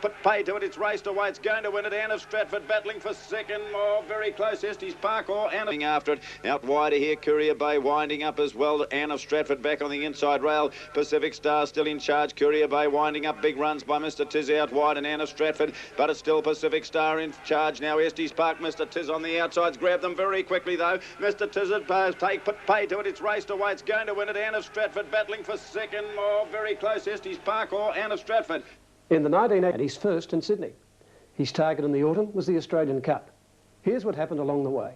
[SPEAKER 19] put pay to it. It's raced away. It's going to win it. Anne of Stratford battling for second. Oh, very close. Estes Park or Anne after it. Out wider here, Courier Bay winding up as well. Anne of Stratford back on the inside rail. Pacific Star still in charge. Courier Bay winding up. Big runs by Mr. Tiz out wide and Anne of Stratford, but it's still Pacific Star in charge now. Estes Park, Mr. Tiz on the outsides. Grab them very quickly though. Mr. Tiz put pay to it. It's raced away. It's going to win it. Anne of Stratford battling for second. Oh, very close. Estes Park or Anne of Stratford.
[SPEAKER 10] In the 1980s, he's first in Sydney. His target in the autumn was the Australian Cup. Here's what happened along the way.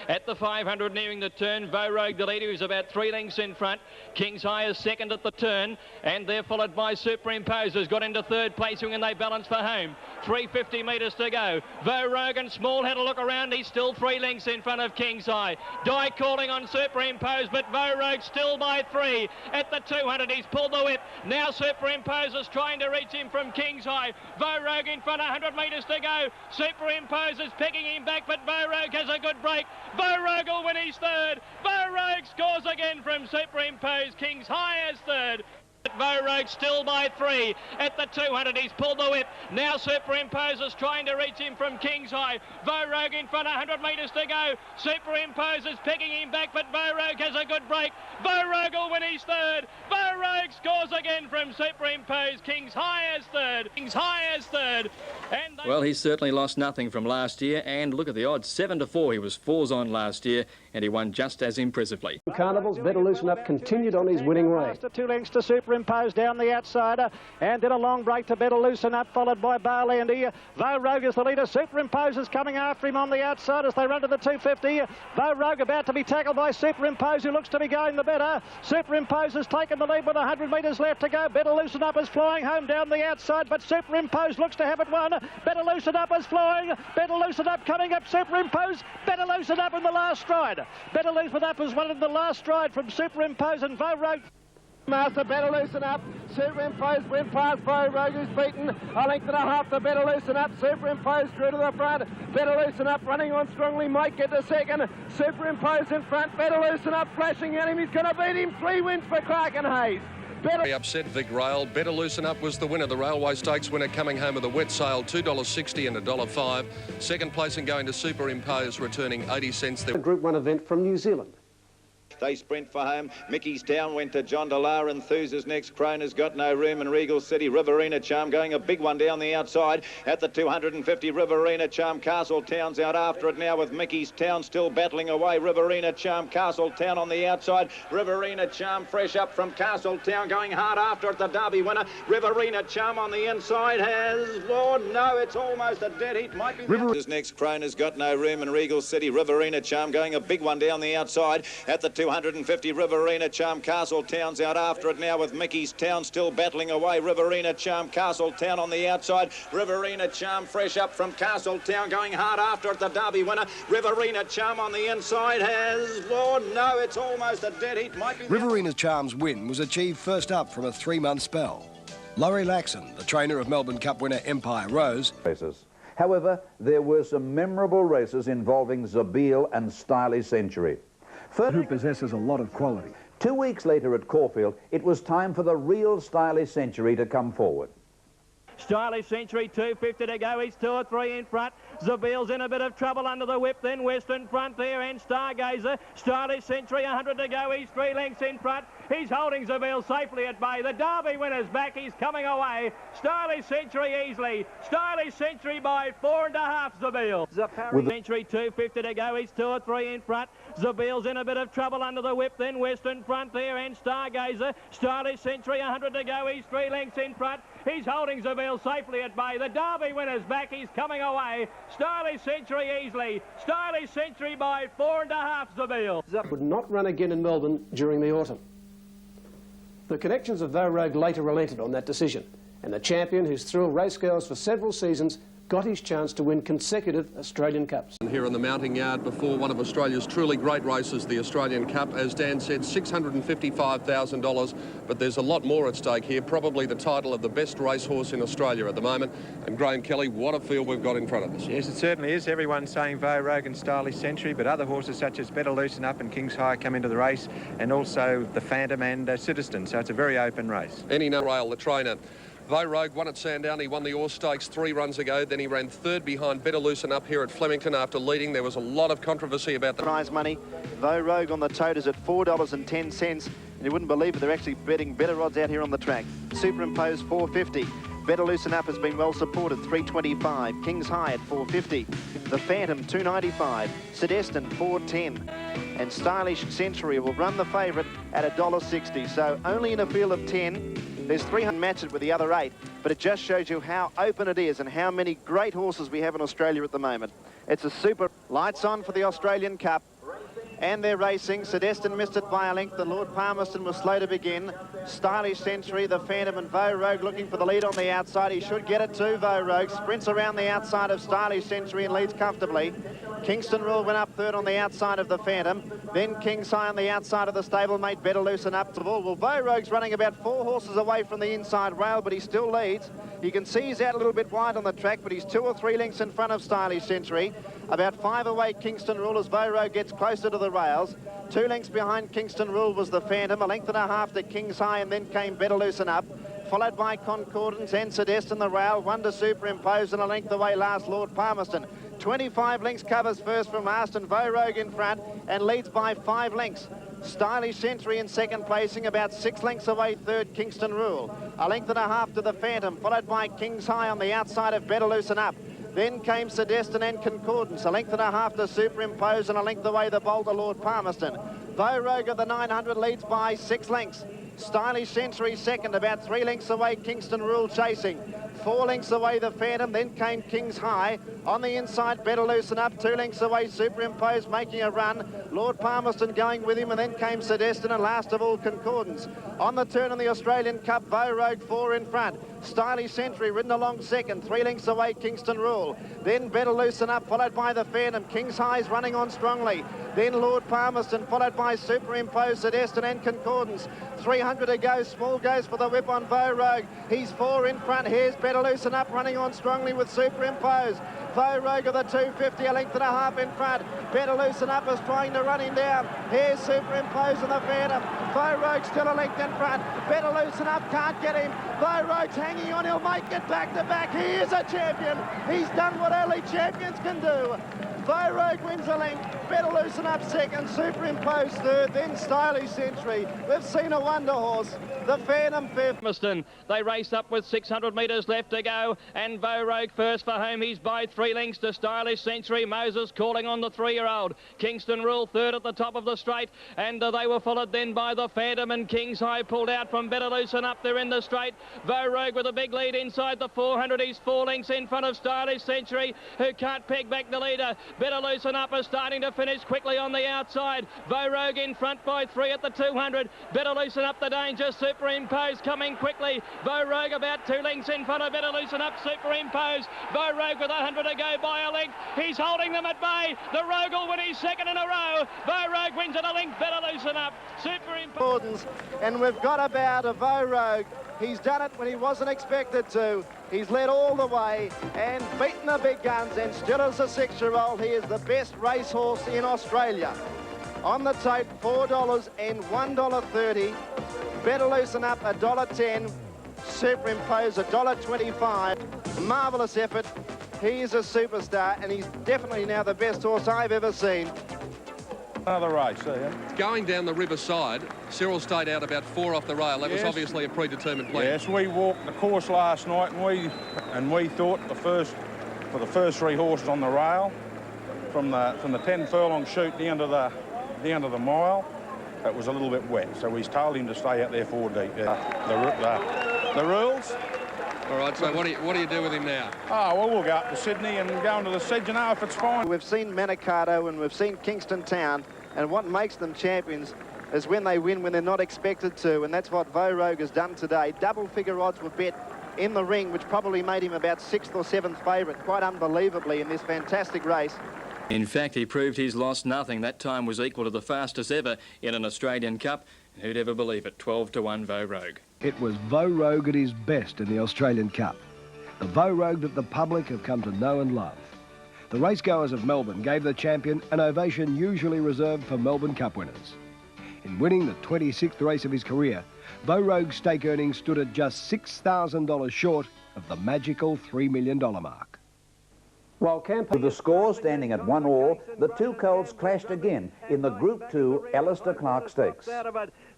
[SPEAKER 4] At the 500 nearing the turn, Vogue the leader is about 3 lengths in front. King's High is second at the turn, and they're followed by Superimposers. Got into third placing and they balance for home. 350 metres to go. Vogue and Small had a look around. He's still 3 lengths in front of King's High. Die calling on Superimpose, but Vogue still by 3. At the 200, he's pulled the whip. Now Superimposers trying to reach him from King's High. Vogue in front, 100 metres to go. Superimposers picking him back, but Vogue has a good break. Vogue will win his third. Vogue scores again from Superimpose. King's High as third. Vogue still by 3. At the 200, he's pulled the whip. Now Superimposers trying to reach him from King's High. Vogue in front, 100 metres to go. Superimposers picking him back, but Vogue has a good break. Vogue will win his third. Vogue scores again from Superimpose. King's High as third. King's High as third. And well, he's certainly lost nothing from last year, and look at the odds, 7-4. He was 4s on last year, and he won just as impressively.
[SPEAKER 10] Carnival's Better Loosen Up continued on his winning way.
[SPEAKER 13] 2 lengths to Superimpose down the outside, and then a long break to Better Loosen Up, followed by Barlandy. Vogue is the leader. Superimpose is coming after him on the outside as they run to the 250. Vogue about to be tackled by Superimpose, who looks to be going the better. Superimpose has taken the lead with 100 metres left to go. Better Loosen Up is flying home down the outside, but Superimpose looks to have it won. Better Loosen Up is flying. Better Loosen Up coming up. Superimpose. Better Loosen Up in the last stride. Better Loosen Up is one in the last stride from Superimpose and Vogue.
[SPEAKER 16] Master Better Loosen Up. Superimpose went past Vogue, who's beaten. A length and a half to Better Loosen Up. Superimpose through to the front. Better Loosen Up running on strongly. Might get to second. Superimpose in front. Better Loosen Up flashing at him. He's going to beat him. 3 wins for Clark and Hayes.
[SPEAKER 20] Very upset Vic Rail. Better Loosen Up was the winner. The Railway Stakes winner coming home with a wet sail, $2.60 and $1.05. Second place and going to Superimpose, returning 80 cents.
[SPEAKER 10] A Group 1 event from New Zealand.
[SPEAKER 19] They sprint for home. Mickey's Town went to John Delar. Enthuses next. Kroner's Got No Room. And Regal City. Riverina Charm going a big one down the outside. At the 250, Riverina Charm. Castle Town's out after it now with Mickey's Town still battling away. Riverina Charm. Castle Town on the outside. Riverina Charm fresh up from Castle Town going hard after it. The Derby winner. Riverina Charm on the inside has... Oh, no, it's almost a dead heat. Might be... Riverina's next. Kroner's Got No Room. And Regal City. Riverina Charm going a big one down the outside. At the 250, Riverina Charm. Castle Town's out after it now with Mickey's Town still battling away. Riverina Charm. Castle Town on the outside. Riverina Charm fresh up from Castle Town going hard after it. The Derby winner. Riverina Charm on the inside has... Oh, no, it's almost a dead heat. Might be...
[SPEAKER 9] Riverina Charm's win was achieved first up from a 3-month spell. Laurie Laxon, the trainer of Melbourne Cup winner Empire Rose.
[SPEAKER 3] However, there were some memorable races involving Zabeel and Stylish Century.
[SPEAKER 9] Who possesses a lot of quality.
[SPEAKER 3] 2 weeks later at Caulfield, it was time for the real Stylish Century to come forward.
[SPEAKER 4] Stylish Century, 250 to go. He's 2 or 3 in front. Zabeel's in a bit of trouble under the whip. Then Western Frontier and Stargazer. Stylish Century, 100 to go. He's 3 lengths in front. He's holding Zabeel safely at bay. The Derby winner's back. He's coming away. Stylish Century easily. Stylish Century by 4.5, Zabeel. Century, 250 to go. He's 2 or 3 in front. Zabeel's in a bit of trouble under the whip. Then Western Frontier and Stargazer. Stylish Century, 100 to go. He's 3 lengths in front. He's holding Zabeel safely at bay. The Derby winner's back. He's coming away. Stylish Century easily. Stylish Century by 4.5, Zabeel.
[SPEAKER 10] Would not run again in Melbourne during the autumn. The connections of Vogue later relented on that decision, and the champion who's thrilled racegoers for several seasons got his chance to win consecutive Australian Cups.
[SPEAKER 20] Here in the mounting yard before one of Australia's truly great races, the Australian Cup. As Dan said, $655,000, but there's a lot more at stake here, probably the title of the best racehorse in Australia at the moment. And Graham Kelly, what a field we've got in front of us.
[SPEAKER 17] Yes, it certainly is. Everyone's saying Voe Rogue and Stylish Century, but other horses such as Better Loosen Up and King's High come into the race, and also the Phantom and Citizen, so it's a very open race.
[SPEAKER 20] Any no rail, the trainer. Voe Rogue won at Sandown. He won the Orr Stakes 3 runs ago. Then he ran third behind Better Loosen Up here at Flemington after leading. There was a lot of controversy about the
[SPEAKER 13] prize money. Voe Rogue on the tote is at $4.10, and you wouldn't believe it, they're actually betting better odds out here on the track. Superimposed $4.50. Better Loosen Up has been well supported, $3.25. King's High at $4.50. The Phantom, $2.95. Sedestin, $4.10. And Stylish Century will run the favourite at $1.60. So only in a field of 10. There's 300 matches with the other 8, but it just shows you how open it is and how many great horses we have in Australia at the moment. It's a super lights on for the Australian Cup. And they're racing. Sedestin missed it by a length. The Lord Palmerston was slow to begin. Stylish Century, the Phantom, and Voe Rogue looking for the lead on the outside. He should get it too, Voe Rogue. Sprints around the outside of Stylish Century and leads comfortably. Kingston Rule went up third on the outside of the Phantom. Then King's High on the outside of the stablemate. Better Loosen Up to the ball. Well, Voe Rogue's running about 4 horses away from the inside rail, but he still leads. You can see he's out a little bit wide on the track, but he's 2 or 3 lengths in front of Stylish Century. About 5 away Kingston Rule as Voe Rogue gets closer to the rails. 2 lengths behind Kingston Rule was the Phantom, 1.5 lengths to King's High, and then came Better Loosen Up, followed by Concordance and Sedestin the rail, 1 to Superimpose, and 1 length away last Lord Palmerston. 25 lengths covers first from last, and Voe Rogue in front and leads by 5 lengths. Stylish Century in second placing, about 6 lengths away third Kingston Rule. 1.5 lengths to the Phantom, followed by King's High on the outside of Better Loosen Up. Then came Sedestin and Concordance, 1.5 lengths to Superimpose, and 1 length away the bolter Lord Palmerston. Voe Rogue of the 900 leads by 6 lengths. Stylish Century second, about 3 lengths away Kingston Rule chasing. 4 lengths away the Phantom, then came King's High. On the inside, Better Loosen Up, 2 lengths away Superimpose, making a run. Lord Palmerston going with him, and then came Sedestin, and last of all Concordance. On the turn in the Australian Cup, Voe Rogue 4 in front. Stylish Century ridden along second, 3 lengths away Kingston Rule. Then Better Loosen Up, followed by the Phantom. King's High's running on strongly. Then Lord Palmerston, followed by Superimpose, Sedestin and Concordance. 300 to go, Small goes for the whip on Voe Rogue. He's 4 in front, here's Better Loosen Up running on strongly with Superimpose. Voe Rogue of the 250, 1.5 lengths in front. Better Loosen Up is trying to run him down. Here's Superimpose and the Phantom. Voe Rogue still 1 length in front. Better Loosen Up can't get him. Voe Rogue's hanging on, he'll make it back to back. He is a champion. He's done what only champions can do. Voe Rogue wins a length. Better Loosen Up second, Superimpose third, then Stylish Century. We've seen a wonder horse. The Phantom fifth.
[SPEAKER 4] They race up with 600 metres left to go, and Voe Rogue first for home. He's by 3 lengths to Stylish Century. Moses calling on the 3-year-old. Kingston Rule third at the top of the straight, and they were followed then by the Phantom, and King's High pulled out from Better Loosen Up there in the straight. Voe Rogue with a big lead inside the 400. He's 4 lengths in front of Stylish Century, who can't peg back the leader. Better Loosen Up is starting to finish quickly on the outside. Voe Rogue in front by 3 at the 200. Better Loosen Up the danger. Superimpose coming quickly. Voe Rogue about 2 lengths in front of Better Loosen Up. Superimpose. Voe Rogue with 100 to go by a length. He's holding them at bay. The Rogue will win his second in a row. Voe Rogue wins at a length. Better Loosen Up. Superimpose.
[SPEAKER 13] And we've got about a Voe Rogue. He's done it when he wasn't expected to. He's led all the way and beaten the big guns, and still as a 6-year-old, he is the best racehorse in Australia. On the tote, $4 and $1.30. Better Loosen Up, $1.10. Superimpose, $1.25. Marvellous effort. He is a superstar, and he's definitely now the best horse I've ever seen.
[SPEAKER 8] Another race,
[SPEAKER 20] Going down the riverside, Cyril stayed out about 4 off the rail. That was obviously a predetermined plan.
[SPEAKER 8] Yes, we walked the course last night, and we thought for the first 3 horses on the rail, from the 10 furlong chute down to the mile, it was a little bit wet, so we told him to stay out there 4 deep. The rules.
[SPEAKER 20] All right, so what do you do with him now?
[SPEAKER 8] Oh, well, we'll go up to Sydney and go into the Sedge, if it's fine.
[SPEAKER 13] We've seen Manicato and we've seen Kingston Town, and what makes them champions is when they win when they're not expected to, and that's what Voe Rogue has done today. Double-figure odds were bet in the ring, which probably made him about 6th or 7th favourite, quite unbelievably in this fantastic race.
[SPEAKER 21] In fact, he proved he's lost nothing. That time was equal to the fastest ever in an Australian Cup. And who'd ever believe it? 12-1 Vo Rogue.
[SPEAKER 9] It was Vo Rogue at his best in the Australian Cup. The Vo Rogue that the public have come to know and love. The racegoers of Melbourne gave the champion an ovation usually reserved for Melbourne Cup winners. In winning the 26th race of his career, Vo Rogue's stake earnings stood at just $6,000 short of the magical $3 million mark.
[SPEAKER 10] While
[SPEAKER 3] With the score standing at 1-1, the two colts clashed again in the Group 2 Alistair Clark Stakes.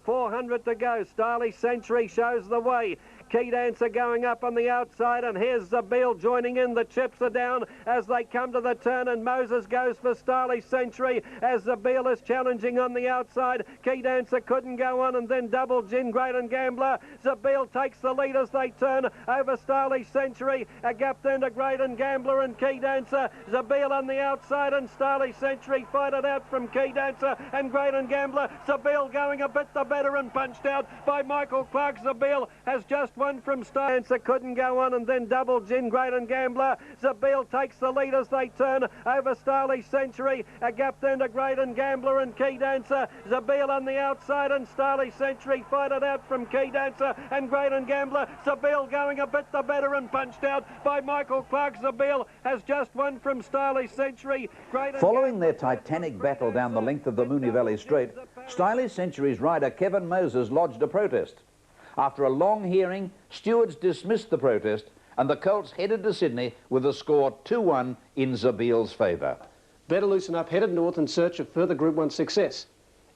[SPEAKER 5] 400 to go. Stylish Century shows the way. Key Dancer going up on the outside, and here's Zabeel joining in. The chips are down as they come to the turn, and Moses goes for Stylish Century as Zabeel is challenging on the outside. Key Dancer couldn't go on, and then Double Gin, Great and Gambler. Zabeel takes the lead as they turn over Stylish Century. A gap then to Great and Gambler and Key Dancer. Zabeel on the outside, and Stylish Century fight it out from Key Dancer and Great and Gambler. Zabeel going a bit the better and punched out by Michael Clark. Zabeel has just one from Stylish Century, couldn't go on, and then Double Gin, Great and Gambler. Zabeel takes the lead as they turn over Stylish Century. A gap then to Great and Gambler and Key Dancer. Zabeel on the outside, and Stylish Century fight it out from Key Dancer and Great and Gambler. Zabeel going a bit the better and punched out by Michael Clark. Zabeel has just one from Stylish Century.
[SPEAKER 3] Following their titanic battle down the length of the Moonee Valley Straight, Stylish Century's rider Kevin Moses lodged a protest. After a long hearing, stewards dismissed the protest, and the colts headed to Sydney with a score 2-1 in Zabeel's favour.
[SPEAKER 10] Better Loosen Up headed north in search of further Group 1 success,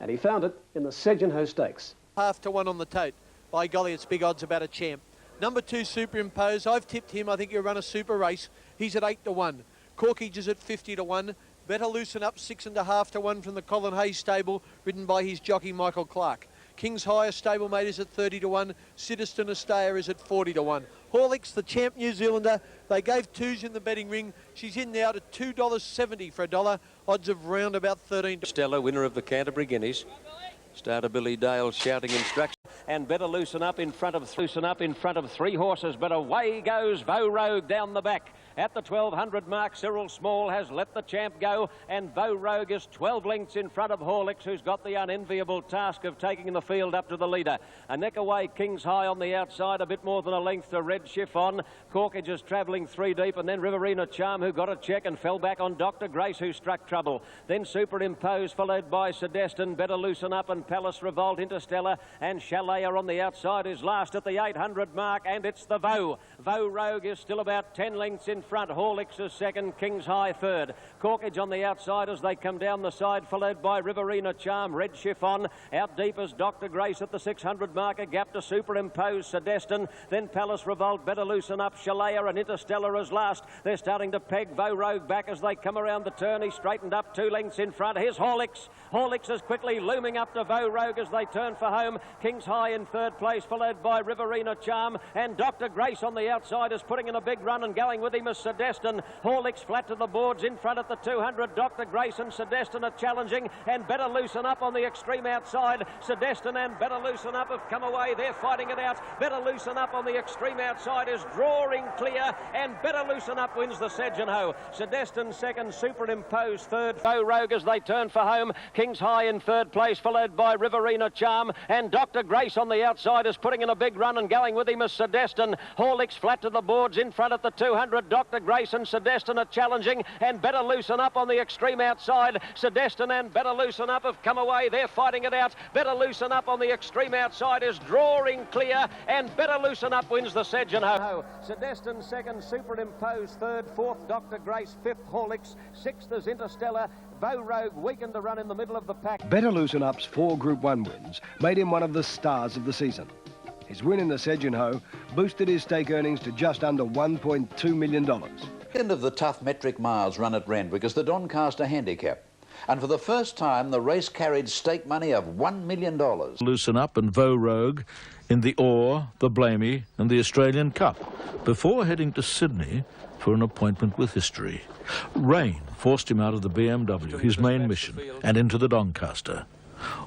[SPEAKER 10] and he found it in the Sedgenho Stakes.
[SPEAKER 6] 1/2 on the tote. By golly, it's big odds about a champ. Number 2, Superimpose. I've tipped him. I think he'll run a super race. He's at 8-1. Corkage is at 50-1. Better Loosen Up 6.5-1 from the Colin Hayes stable, ridden by his jockey Michael Clark. King's High, a stablemate, is at 30-1. Citizen Astrea is at 40-1. Horlicks, the champ New Zealander, they gave 2s in the betting ring. She's in now to $2.70 for $1. Odds of round about 13.
[SPEAKER 7] Stella, winner of the Canterbury Guineas. Starter Billy Dale shouting instructions. And Better Loosen Up in front of 3 horses, but away goes Vo Rogue down the back. At the 1200 mark, Cyril Small has let the champ go, and Vo Rogue is 12 lengths in front of Horlicks, who's got the unenviable task of taking the field up to the leader. A neck away, King's High on the outside, a bit more than a length to Red Chiffon. Corkage is travelling 3 deep, and then Riverina Charm, who got a check and fell back on Dr. Grace, who struck trouble. Then Superimpose, followed by Sedestin, Better Loosen Up, and Palace Revolt, Interstellar, and Chalet on the outside is last at the 800 mark, and it's the Vo. Vo Rogue is still about 10 lengths in front. Horlicks is second, King's High third. Corkage on the outside as they come down the side, followed by Riverina Charm, Red Chiffon. Out deep is Dr. Grace at the 600 mark, a gap to Superimpose, Sedestin, then Palace Revolt, Better Loosen Up, Chalet and Interstellar is last. They're starting to peg Vo Rogue back as they come around the turn. He straightened up 2 lengths in front. Here's Horlicks. Horlicks is quickly looming up to Vo Rogue as they turn for home. King's High in third place, followed by Riverina Charm, and Dr. Grace on the outside is putting in a big run, and going with him is Sedestin. Horlicks flat to the boards in front at the 200. Dr. Grace and Sedestin are challenging, and Better Loosen Up on the extreme outside. Sedestin and Better Loosen Up have come away. They're fighting it out. Better Loosen Up on the extreme outside is drawing clear, and Better Loosen Up wins the Sedgenho. Sedestin second, Superimpose third. Vo Rogue as they turn for home. King's High in third place, followed by Riverina Charm, and Dr. Grace on the outside is putting in a big run, and going with him is Sedestin. Horlicks flat to the boards in front at the 200. Dr. Grace and Sedestin are challenging, and Better Loosen Up on the extreme outside. Sedestin and Better Loosen Up have come away. They're fighting it out. Better Loosen Up on the extreme outside is drawing clear, and Better Loosen Up wins the Sedgenho. Sedestin second, Superimpose third, fourth Dr. Grace, fifth Horlicks, sixth is Interstellar. Vo Rogue weakened the run in the middle of the pack.
[SPEAKER 9] Better Loosen Up's 4 Group 1 wins made him one of the stars of the season. His win in the Sedgenho boosted his stake earnings to just under $1.2 million.
[SPEAKER 3] End of the tough metric miles run at Randwick is the Doncaster Handicap. And for the first time, the race carried stake money of $1 million.
[SPEAKER 22] Loosen Up and Vo Rogue in the Orr, the Blamey and the Australian Cup before heading to Sydney for an appointment with history. Rain forced him out of the BMW, his main mission, and into the Doncaster.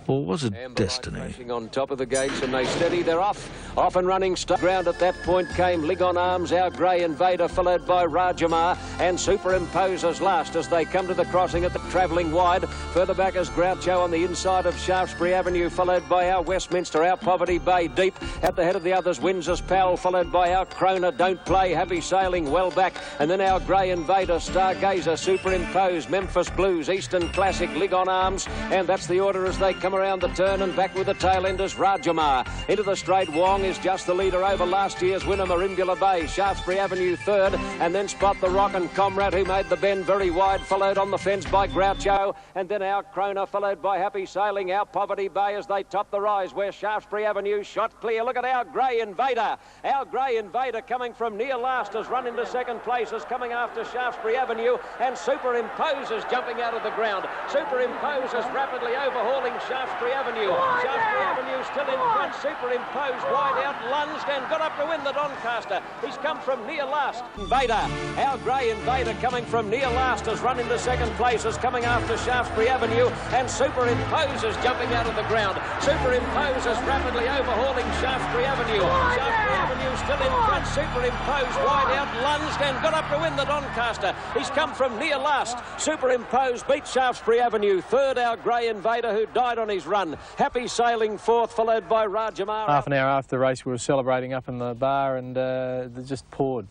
[SPEAKER 22] Or was it destiny?
[SPEAKER 7] On top of the gates, and they steady. They're off and running. Ground at that point came Ligon Arms, our Grey Invader, followed by Rajamar, and Superimposes last as they come to the crossing at the travelling wide. Further back is Groucho on the inside of Shaftesbury Avenue, followed by our Westminster, our Poverty Bay deep. At the head of the others, Windsor's Powell, followed by our Krona, Don't Play, Happy Sailing, well back. And then our Grey Invader, Stargazer, Superimpose, Memphis Blues, Eastern Classic, Ligon Arms, and that's the order as they come around the turn, and back with the tail end is Rajamar. Into the straight, Wong is just the leader over last year's winner, Marimbula Bay. Shaftesbury Avenue third, and then Spot the Rock and Comrade, who made the bend very wide, followed on the fence by Groucho, and then our Krona, followed by Happy Sailing, our Poverty Bay as they top the rise, where Shaftesbury Avenue shot clear. Look at our Grey Invader. Our Grey Invader coming from near last has run into second place, is coming after Shaftesbury Avenue, and Superimpose is jumping out of the ground. Superimpose is rapidly overhauling Shaftesbury Avenue. Shaftesbury Avenue still in front. Superimpose wide out, lunged and got up to win the Doncaster. He's come from near last. Invader, our Grey Invader coming from near last has run into second place, is coming after Shaftesbury Avenue, and Superimpose is jumping out of the ground. Superimpose is rapidly overhauling Shaftesbury Avenue. Shaftesbury Avenue still in front. Superimpose wide out, lunged and got up to win the Doncaster. He's come from near last. Superimpose beat Shaftesbury Avenue. Third, our Grey Invader, who died on his run. Happy Sailing fourth, followed by Rajamar.
[SPEAKER 1] Half an hour after the race, we were celebrating up in the bar, and it just poured.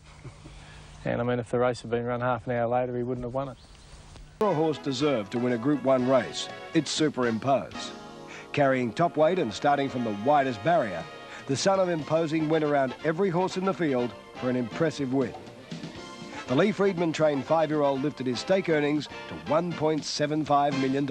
[SPEAKER 1] And I mean, if the race had been run half an hour later, he wouldn't have won it.
[SPEAKER 9] A horse deserved to win a Group 1 race. It's Superimpose. Carrying top weight and starting from the widest barrier, the son of Imposing went around every horse in the field for an impressive win. The Lee Friedman trained 5-year-old lifted his stake earnings to $1.75 million.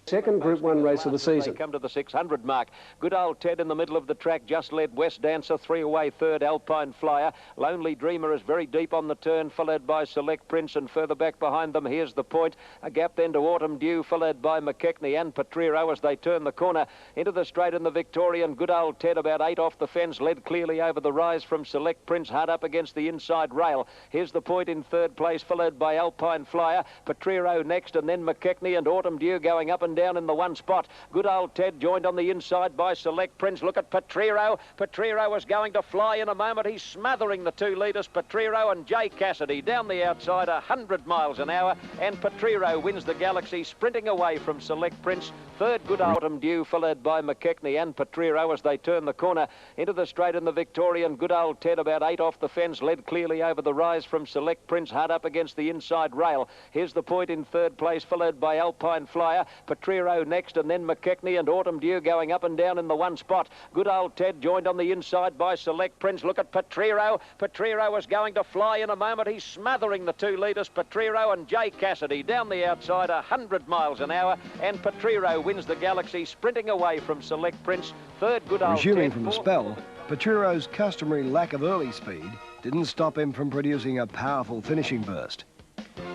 [SPEAKER 10] Second Group 1 race of the season.
[SPEAKER 7] They come to the 600 mark. Good old Ted in the middle of the track just led West Dancer, 3 away third, Alpine Flyer. Lonely Dreamer is very deep on the turn, followed by Select Prince, and further back behind them, here's the point. A gap then to Autumn Dew, followed by McKechnie and Petrero as they turn the corner into the straight in the Victorian. Good old Ted about 8 off the fence, led clearly over the rise from Select Prince, hard up against the inside rail. Here's the point in third place, followed by Alpine Flyer. Petrero next, and then McKechnie and Autumn Dew going up and down in the one spot. Good old Ted joined on the inside by Select Prince. Look at Petrero. Petrero is going to fly in a moment. He's smothering the 2 leaders, Petrero and Jay Cassidy, down the outside 100 miles an hour, and Petrero wins the Galaxy, sprinting away from Select Prince. Third, Good Autumn Dew, followed by McKechnie and Petrero as they turn the corner into the straight in the Victorian. Good old Ted about 8 off the fence, led clearly over the rise from Select Prince, hard up against the inside rail. Here's the point in third place, followed by Alpine Flyer. Petrero next, and then McKechnie and Autumn Dew going up and down in the one spot. Good old Ted joined on the inside by Select Prince. Look at Petrero. Petrero is going to fly in a moment. He's smothering the 2 leaders, Petrero and Jay Cassidy, down the outside 100 miles an hour, and Petrero wins the Galaxy, sprinting away from Select Prince. Third, Good old
[SPEAKER 9] Resuming
[SPEAKER 7] Ted.
[SPEAKER 9] From the spell, Petrero's customary lack of early speed didn't stop him from producing a powerful finishing burst.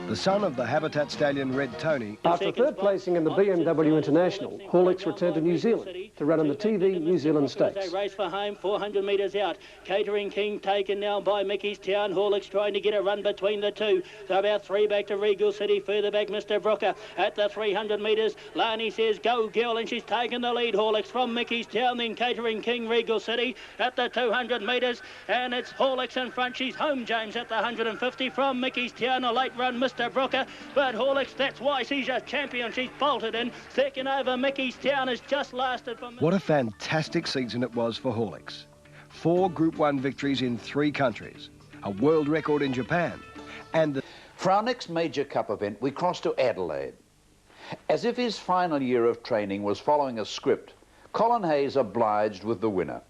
[SPEAKER 9] The son of the Habitat stallion Red Tony.
[SPEAKER 10] After third placing in the BMW International, Horlicks returned to New Zealand to run in the TV New Zealand Stakes.
[SPEAKER 2] Race for home, 400 metres out. Catering King taken now by Mickey's Town. Horlicks trying to get a run between the 2. So about 3 back to Regal City. Further back, Mr. Brocker at the 300 metres. Lani says, go girl, and she's taken the lead. Horlicks from Mickey's Town, then Catering King, Regal City at the 200 metres. And it's Horlicks in front. She's home, James, at the 150 from Mickey's Town. A late run, Mr. Brocker, but Horlicks, that's why she's a champion. She's bolted in. Second over Mickey's Town has just lasted for...
[SPEAKER 9] What a fantastic season it was for Horlicks. 4 Group 1 victories in 3 countries, a world record in Japan, and the...
[SPEAKER 3] For our next major cup event, we cross to Adelaide. As if his final year of training was following a script, Colin Hayes obliged with the winner.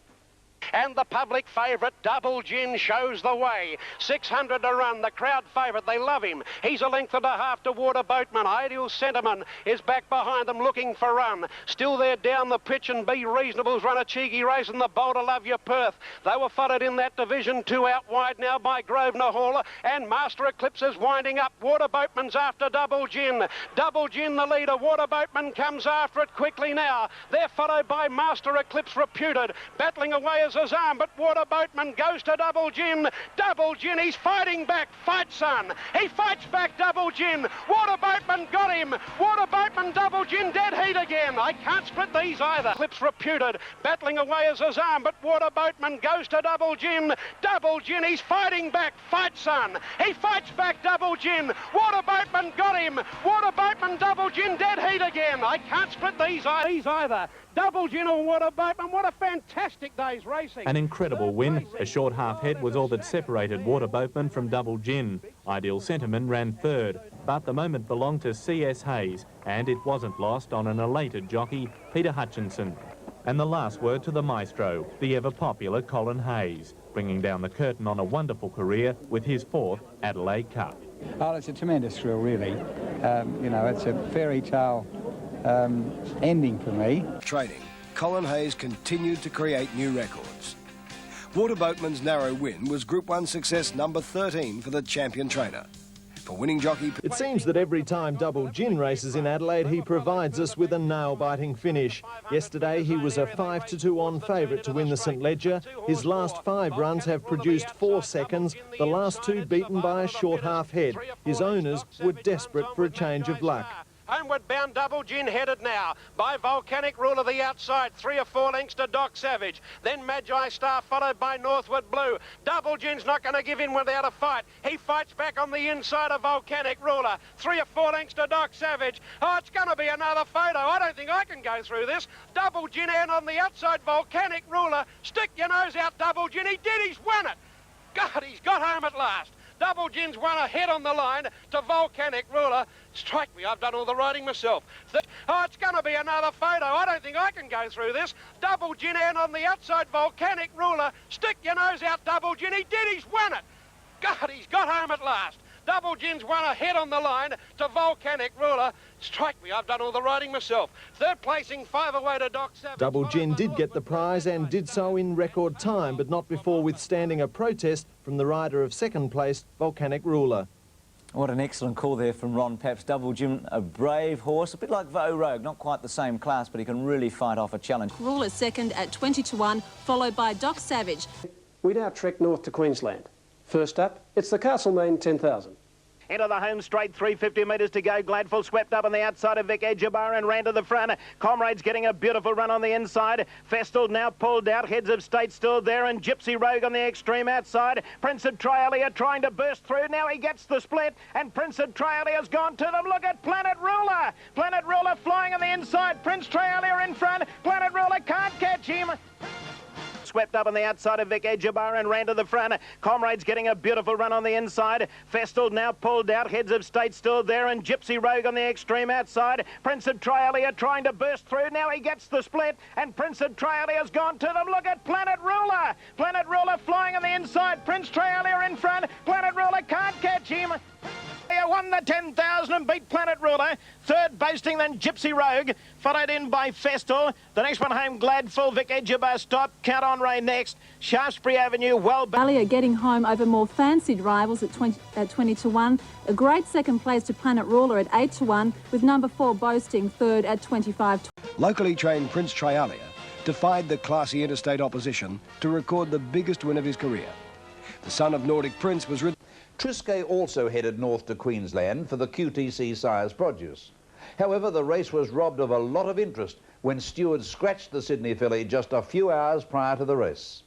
[SPEAKER 18] And the public favourite, Double Gin, shows the way. 600 to run, the crowd favourite, they love him. He's a length and a half to Water Boatman. Ideal Sentiment is back behind them looking for run. Still there down the pitch, and Be Reasonable's run a cheeky race, and the Boulder Love Your Perth. They were followed in that division 2 out wide now by Grosvenor Hall, and Master Eclipse is winding up. Water Boatman's after Double Gin. Double Gin the leader. Water Boatman comes after it quickly now. They're followed by Master Eclipse Reputed. Battling away as
[SPEAKER 5] his arm, but Water Boatman goes to Double Gin. Double Gin, he's fighting back. Fight, son. He fights back, Double Gin. Water Boatman got him. Water Boatman, Double Gin, dead heat again. I can't split these either. Clips reputed. Battling away is his arm, but Water Boatman goes to Double Gin. Double Gin, he's fighting back. Fight, son. He fights back, Double Gin. Water Boatman got him. Water Boatman, Double Gin, dead heat again. I can't split these either. Double Gin or Water Boatman, what a fantastic day's racing.
[SPEAKER 14] An incredible win. A short half head was all that separated Water Boatman from Double Gin. Ideal Sentiment ran third, but the moment belonged to C.S. Hayes, and it wasn't lost on an elated jockey, Peter Hutchinson. And the last word to the maestro, the ever-popular Colin Hayes, bringing down the curtain on a wonderful career with his 4th Adelaide Cup.
[SPEAKER 12] Oh, it's a tremendous thrill, really. You know, it's a fairy tale ending for me.
[SPEAKER 9] Training, Colin Hayes continued to create new records. Water Boatman's narrow win was Group 1 success number 13 for the champion trainer. For winning jockey...
[SPEAKER 15] It seems that every time Double Gin races in Adelaide, he provides us with a nail-biting finish. Yesterday, he was a 5-2 favourite to win the St Ledger. His last 5 runs have produced 4 seconds, the last 2 beaten by a short half head. His owners were desperate for a change of luck.
[SPEAKER 5] Homeward bound Double Gin headed now by Volcanic Ruler the outside, 3 or 4 lengths to Doc Savage. Then Magi Star followed by Northwood Blue. Double Gin's not going to give in without a fight. He fights back on the inside of Volcanic Ruler. 3 or 4 lengths to Doc Savage. Oh, it's going to be another photo. I don't think I can go through this. Double Gin and on the outside Volcanic Ruler. Stick your nose out, Double Gin. He did. He's won it. God, he's got home at last. Double Gin's won ahead on the line to Volcanic Ruler. Strike me, I've done all the riding myself. Oh, it's going to be another photo. I don't think I can go through this. Double Gin and on the outside Volcanic Ruler. Stick your nose out, Double Gin. He did, he's won it. God, he's got home at last. Double Gin's won ahead on the line to Volcanic Ruler. Strike me, I've done all the riding myself. Third placing, 5 away to Doc Savage.
[SPEAKER 15] Double Gin did get the prize and did so in record time, but not before withstanding a protest from the rider of 2nd place, Volcanic Ruler.
[SPEAKER 23] What an excellent call there from Ron Pabst. Double Gin, a brave horse, a bit like Vo Rogue, not quite the same class, but he can really fight off a challenge.
[SPEAKER 24] Ruler 2nd at 20-1, followed by Doc Savage.
[SPEAKER 10] We now trek north to Queensland. First up, it's the Castlemaine 10,000.
[SPEAKER 13] Into the home straight, 350 metres to go. Gladfull swept up on the outside of Vic Edgebar and ran to the front. Comrades getting a beautiful run on the inside. Festal now pulled out. Heads of State still there, and Gypsy Rogue on the extreme outside. Prince of Trialia trying to burst through. Now he gets the split, and Prince of Trialia's gone to them. Look at Planet Ruler. Planet Ruler flying on the inside. Prince Trialia in front. Planet Ruler can't catch him. Swept up on the outside of Vic Edgebar and ran to the front. Comrades getting a beautiful run on the inside. Festal now pulled out. Heads of State still there, and Gypsy Rogue on the extreme outside. Prince of Trialia trying to burst through. Now he gets the split, and Prince of Trialia's gone to them. Look at Planet Ruler. Planet Ruler flying on the inside. Prince Trialia in front. Planet Ruler can't catch him. Won the 10,000 and beat Planet Ruler. Third boasting then Gypsy Rogue, followed in by Festal. The next one home, Gladfull, Vic Edgebar stop. Count on Ray next. Shaftesbury Avenue, well...
[SPEAKER 24] Australia getting home over more fancied rivals at 20-1. A great 2nd place to Planet Ruler at 8-1, with number 4 boasting 3rd at 25-1.
[SPEAKER 9] Locally trained Prince Trialia defied the classy interstate opposition to record the biggest win of his career. The son of Nordic Prince was ridden...
[SPEAKER 3] Triscay also headed north to Queensland for the QTC Sires produce. However, the race was robbed of a lot of interest when stewards scratched the Sydney filly just a few hours prior to the race.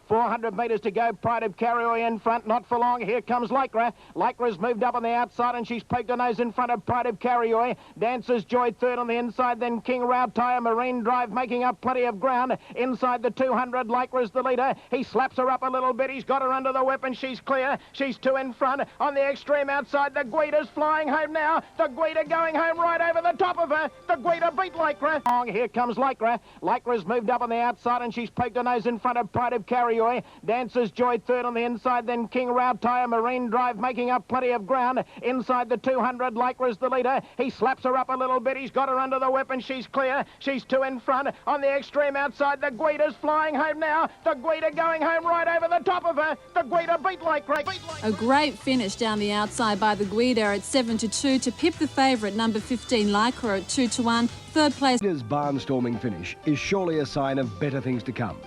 [SPEAKER 5] 400 metres to go. Pride of Carrioi in front. Not for long. Here comes Lycra. Lycra's moved up on the outside, and she's poked her nose in front of Pride of Carrioi. Dancer's Joy 3rd on the inside. Then King Rautire, Marine Drive making up plenty of ground. Inside the 200, Lycra's the leader. He slaps her up a little bit. He's got her under the whip, and she's clear. She's 2 in front. On the extreme outside, the Guida's flying home now. The Guida going home right over the top of her. The Guida beat Lycra. Here comes Lycra. Lycra's moved up on the outside, and she's poked her nose in front of Pride of Carrioi. Dancer's Joy 3rd on the inside, then King Rautire, Marine Drive making up plenty of ground. Inside the 200, Lycra's the leader. He slaps her up a little bit. He's got her under the whip, and she's clear. She's 2 in front. On the extreme outside, the Guida's flying home now. The Guida going home right over the top of her. The Guida beat Lycra.
[SPEAKER 24] A great finish down the outside by the Guida at 7-2 to pip the favourite number 15 Lycra at 2-1. Third place.
[SPEAKER 9] His barnstorming finish is surely a sign of better things to come.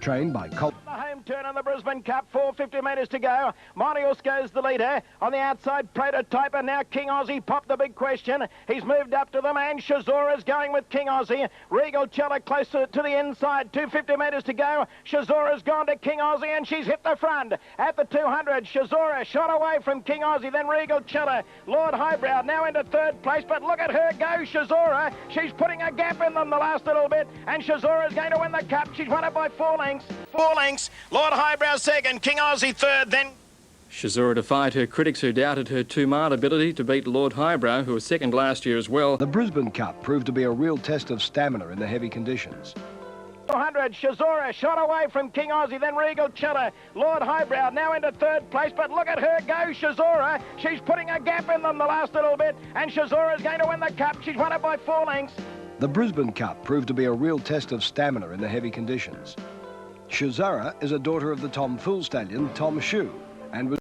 [SPEAKER 9] trained by Colin.
[SPEAKER 5] Home turn on the Brisbane Cup, 450 metres to go. Moniusco's the leader. On the outside, Prototype, and now King Aussie popped the big question. He's moved up to them, and Shazora's going with King Aussie. Regal Chella closer to the inside, 250 metres to go. Shazora's gone to King Aussie, and she's hit the front. At the 200, Shazora shot away from King Aussie, then Regal Chella. Lord Highbrow now into third place, but look at her go, Shazora. She's putting a gap in them the last little bit, and Shazora's going to win the Cup. She's won it by 4 lengths. 4 lengths. Lord Highbrow second, King Aussie third, then...
[SPEAKER 21] Shazora defied her critics who doubted her 2-mile ability to beat Lord Highbrow, who was second last year as well.
[SPEAKER 9] The Brisbane Cup proved to be a real test of stamina in the heavy conditions.
[SPEAKER 5] 200, Shazora shot away from King Aussie, then Regal Chella. Lord Highbrow now into third place, but look at her go, Shazora. She's putting a gap in them the last little bit, and Shazora's going to win the Cup. She's won it by 4 lengths.
[SPEAKER 9] The Brisbane Cup proved to be a real test of stamina in the heavy conditions. Shazora is a daughter of the Tom Fool stallion, Tom Shoe, and was